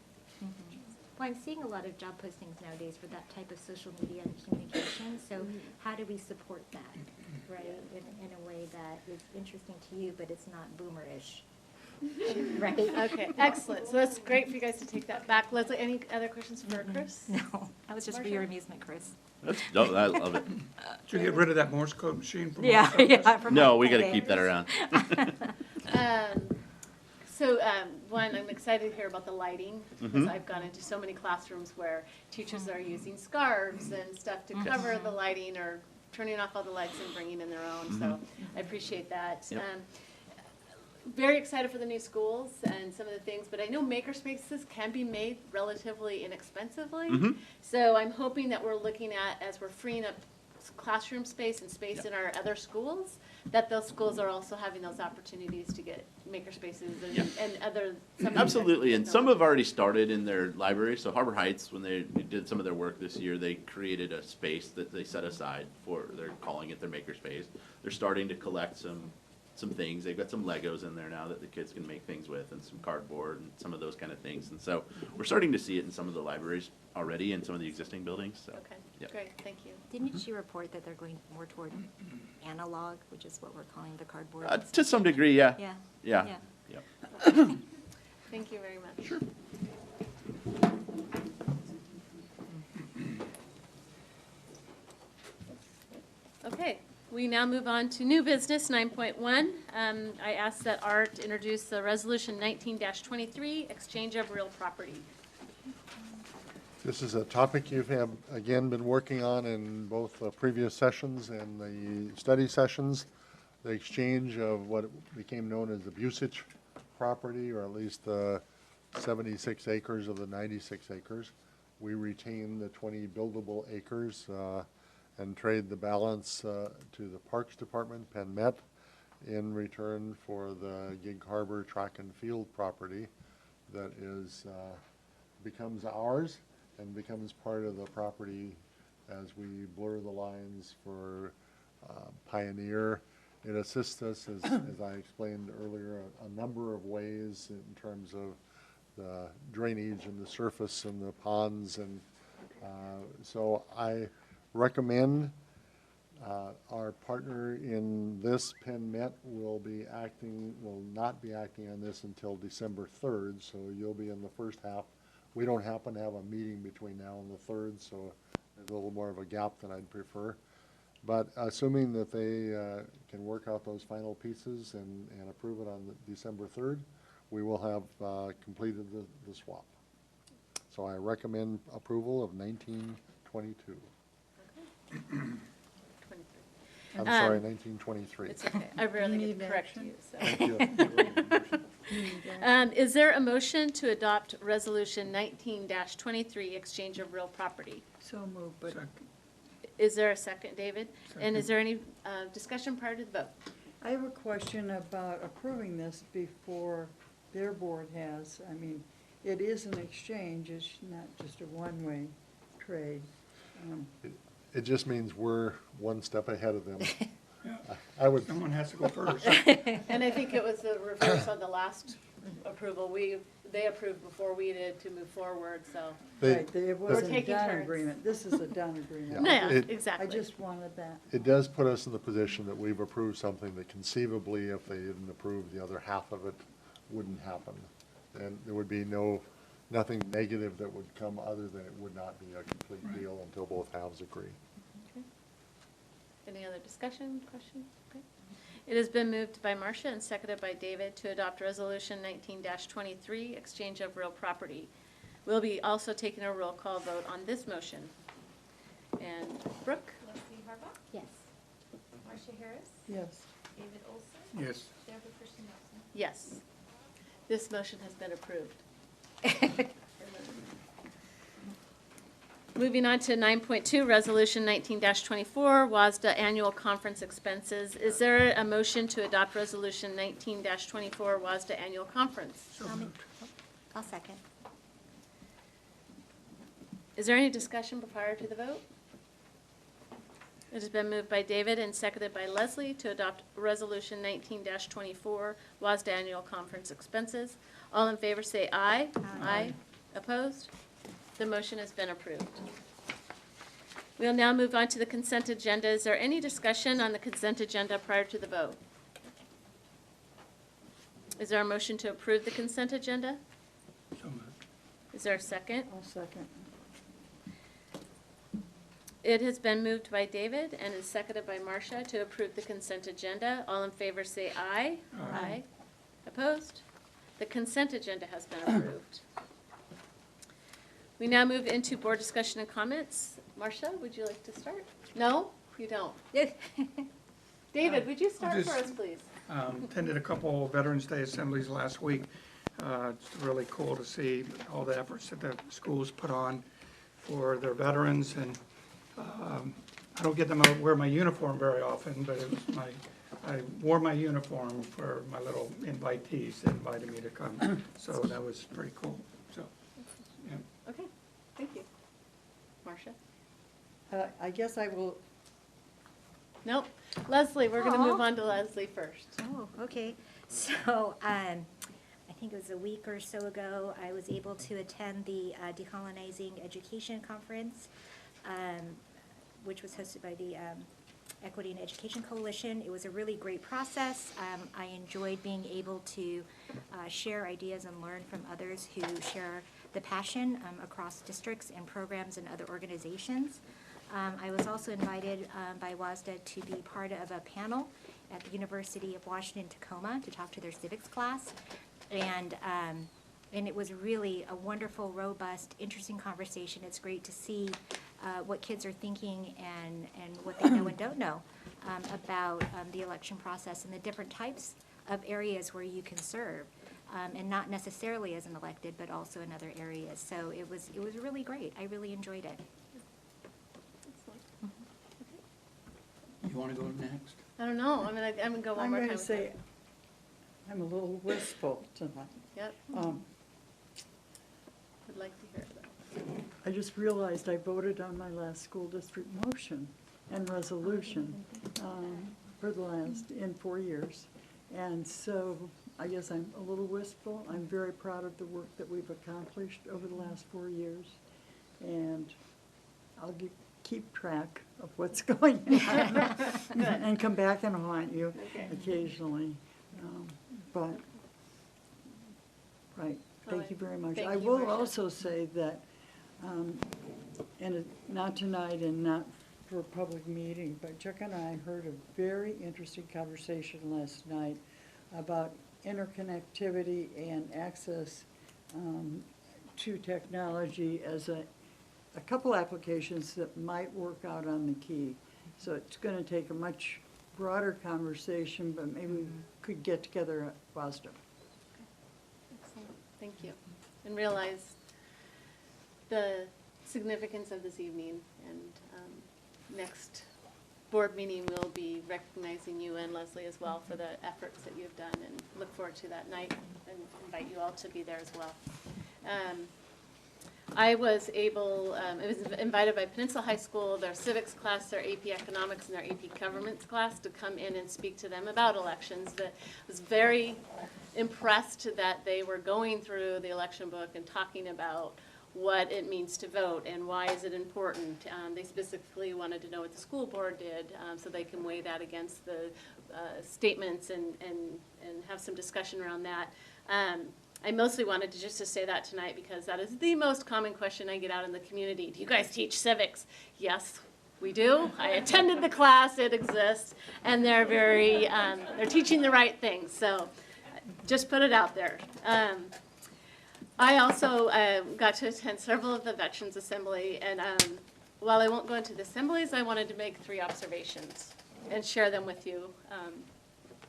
Well, I'm seeing a lot of job postings nowadays for that type of social media and communication, so how do we support that, right, in a way that is interesting to you, but it's not boomerish, right? Okay, excellent. So that's great for you guys to take that back. Leslie, any other questions for Chris? No, that was just for your amusement, Chris. I love it. Should we get rid of that Morse code machine from? Yeah, South Thurston? yeah. No, we gotta keep that around. So, one, I'm excited to hear about the lighting, because I've gone into so many classrooms where teachers are using scarves and stuff to cover the lighting, or turning off all the lights and bringing in their own, so I appreciate that. Yep. Very excited for the new schools and some of the things, but I know makerspaces can be made relatively inexpensively. So I'm hoping that we're looking at, as we're freeing up classroom space and space in our other schools, that those schools are also having those opportunities to get makerspaces and other. Absolutely, and some have already started in their library. So Harbor Heights, when they did some of their work this year, they created a space that they set aside for, they're calling it their makerspace. They're starting to collect some things. They've got some Legos in there now that the kids can make things with, and some cardboard and some of those kind of things. And so we're starting to see it in some of the libraries already in some of the existing buildings. So, Okay, yep. great, thank you. Didn't you report that they're going more toward analog, which is what we're calling the cardboard? To some degree, yeah. Yeah. Yeah. Yeah. Yep. Thank you very much. Sure. Okay, we now move on to new business 9.1. I ask that Art introduce the resolution 19-23, exchange of real property. This is a topic you've again been working on in both previous sessions and the study sessions. The exchange of what became known as abusage property, or at least 76 acres of the 96 acres. We retain the 20 buildable acres and trade the balance to the Parks Department, Penn Met, in return for the Gig Harbor track and field property that becomes ours and becomes part of the property as we blur the lines for Pioneer. It assists us, as I explained earlier, a number of ways in terms of the drainage and the surface and the ponds, and so I recommend our partner in this, Penn Met, will not be acting on this until December 3rd, so you'll be in the first half. We don't happen to have a meeting between now and the 3rd, so there's a little more of a gap than I'd prefer. But assuming that they can work out those final pieces and approve it on December 3rd, we will have completed the swap. So I recommend approval of 1922. I'm sorry, 1923. It's okay. I rarely You get to need correct action? you, so. Thank you. Is there a motion to adopt Resolution 19-23, exchange of real property? So moved, but Is there a second, David? And is Second. there any discussion prior to the vote? I have a question about approving this before their board has. I mean, it is an exchange, it's not just a one-way trade. It just means we're one step ahead of them. Yeah. I would, Someone has to go first. And I think it was the reverse on the last approval. They approved before we did to move forward, so. Right, it wasn't a taking done turns. agreement. This is a done agreement. No, yeah, It- exactly. I just wanted that. it does put us in the position that we've approved something that conceivably, if they didn't approve the other half of it, wouldn't happen. And there would be nothing negative that would come other than it would not be a complete deal until both halves agree. Okay. Any other discussion, question? Okay. It has been moved by Marcia and seconded by David to adopt Resolution 19-23, exchange of real property. We'll be also taking a roll call vote on this motion. And Brooke? Leslie Harbaugh, Yes. Marcia Harris, Yes. David Olson, Yes. Jennifer Christian Nelson. Yes. This motion has been approved. Moving on to 9.2, Resolution 19-24, WASDA Annual Conference Expenses. Is there a motion to adopt Resolution 19-24, WASDA Annual Conference? So moved. I'll second. Is there any discussion prior to the vote? It has been moved by David and seconded by Leslie to adopt Resolution 19-24, WASDA Annual Conference Expenses. All in favor say aye. Aye. Opposed? The motion has been approved. We'll now move on to the consent agenda. Is there any discussion on the consent agenda prior to the vote? Is there a motion to approve the consent agenda? So moved. Is there a second? I'll second. It has been moved by David and is seconded by Marcia to approve the consent agenda. All in favor say aye. Aye. Opposed? The consent agenda has been approved. We now move into board discussion and comments. Marcia, would you like to start? No, you don't. David, would you start for just- us, please? Attended a couple Veterans Day assemblies last week. It's really cool to see all the efforts that the schools put on for their veterans. And I don't get to wear my uniform very often, but it was I wore my uniform for my little invitees that invited me to come. So that was pretty cool. So, yeah. Okay, thank you. Marcia? I guess I will, Nope. Leslie, we're going to move Aw. on to Leslie first. Oh, okay. So, I think it was a week or so ago, I was able to attend the Decolonizing Education Conference, which was hosted by the Equity and Education Coalition. It was a really great process. I enjoyed being able to share ideas and learn from others who share the passion across districts and programs and other organizations. I was also invited by WASDA to be part of a panel at the University of Washington, Tacoma, to talk to their civics class. And it was really a wonderful, robust, interesting conversation. It's great to see what kids are thinking and what they know and don't know about the election process and the different types of areas where you can serve. And not necessarily as an elected, but also in other areas. So it was really great. I really enjoyed it. You want to go next? I don't know. I'm going to go one I'm more time. going to say, I'm a little wistful tonight. Yep, Um, would like to hear that. I just realized I voted on my last school district motion and resolution for the last, in 4 years. And so I guess I'm a little wistful. I'm very proud of the work that we've accomplished over the last 4 years. And I'll keep track of what's going on and come back and haunt you Okay. occasionally. But, right, thank you very much. Thank I you, will Marcia. also say that, not tonight and not for a public meeting, but Chuck and I heard a very interesting conversation last night about interconnectivity and access to technology as a couple applications that might work out on the key. So it's going to take a much broader conversation, but maybe we could get together at Boston. Excellent. Thank you. And realize the significance of this evening, and next board meeting we'll be recognizing you and Leslie as well for the efforts that you've done, and look forward to that night and invite you all to be there as well. I was invited by Peninsula High School, their civics class, their AP economics, and their AP government class to come in and speak to them about elections. That was very impressed that they were going through the election book and talking about what it means to vote and why is it important. They specifically wanted to know what the school board did, so they can weigh that against the statements and have some discussion around that. I mostly wanted to just to say that tonight because that is the most common question I get out in the community. Do you guys teach civics? Yes, we do. I attended the class, it exists, and they're very, they're teaching the right things, so just put it out there. I also got to attend several of the Veterans Assembly, and while I won't go into the assemblies, I wanted to make 3 observations and share them with you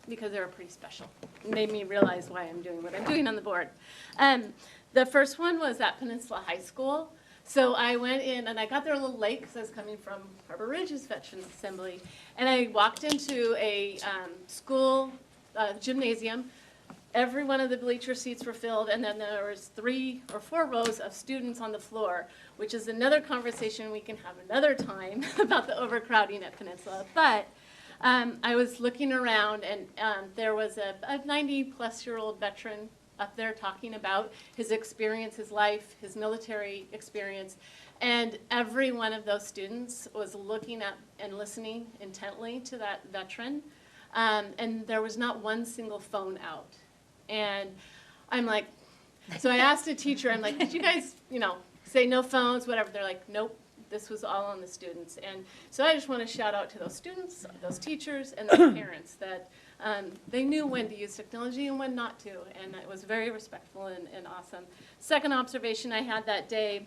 because they were pretty special. It made me realize why I'm doing what I'm doing on the board. The first one was at Peninsula High School. So I went in, and I got there a little late because I was coming from Harbor Ridge's Veterans Assembly, and I walked into a school gymnasium. Every one of the bleacher seats were filled, and then there was 3 or 4 rows of students on the floor, which is another conversation we can have another time about the overcrowding at Peninsula. But I was looking around, and there was a 90-plus-year-old veteran up there talking about his experience, his life, his military experience, and every one of those students was looking at and listening intently to that veteran, and there was not one single phone out. And I'm like, so I asked a teacher, I'm like, did you guys, say no phones, whatever? They're like, nope, this was all on the students. And so I just want to shout out to those students, those teachers, and their parents that they knew when to use technology and when not to. And it was very respectful and awesome. Second observation I had that day,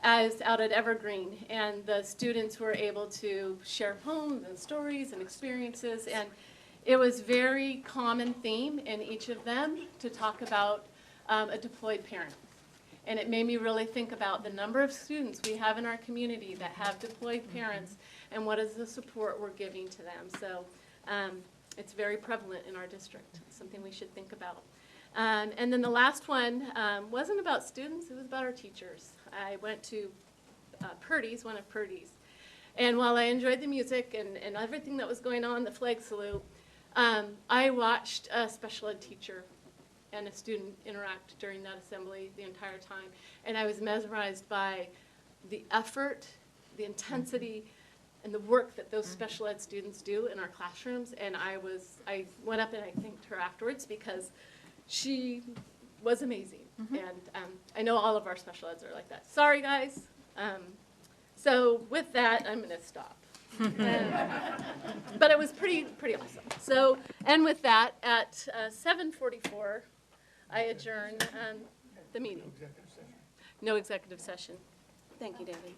I was out at Evergreen, and the students were able to share poems and stories and experiences. And it was very common theme in each of them to talk about a deployed parent. And it made me really think about the number of students we have in our community that have deployed parents and what is the support we're giving to them. So it's very prevalent in our district, something we should think about. And then the last one wasn't about students, it was about our teachers. I went to Purdy's, one of Purdy's. And while I enjoyed the music and everything that was going on, the flag salute, I watched a special ed teacher and a student interact during that assembly the entire time. And I was mesmerized by the effort, the intensity, and the work that those special ed students do in our classrooms. And I went up and I thanked her afterwards because she was amazing. And I know all of our special eds are like that. Sorry, guys. So with that, I'm going to stop. But it was pretty awesome. So, and with that, at 7:44, I adjourn the meeting. No executive session. Thank you, David.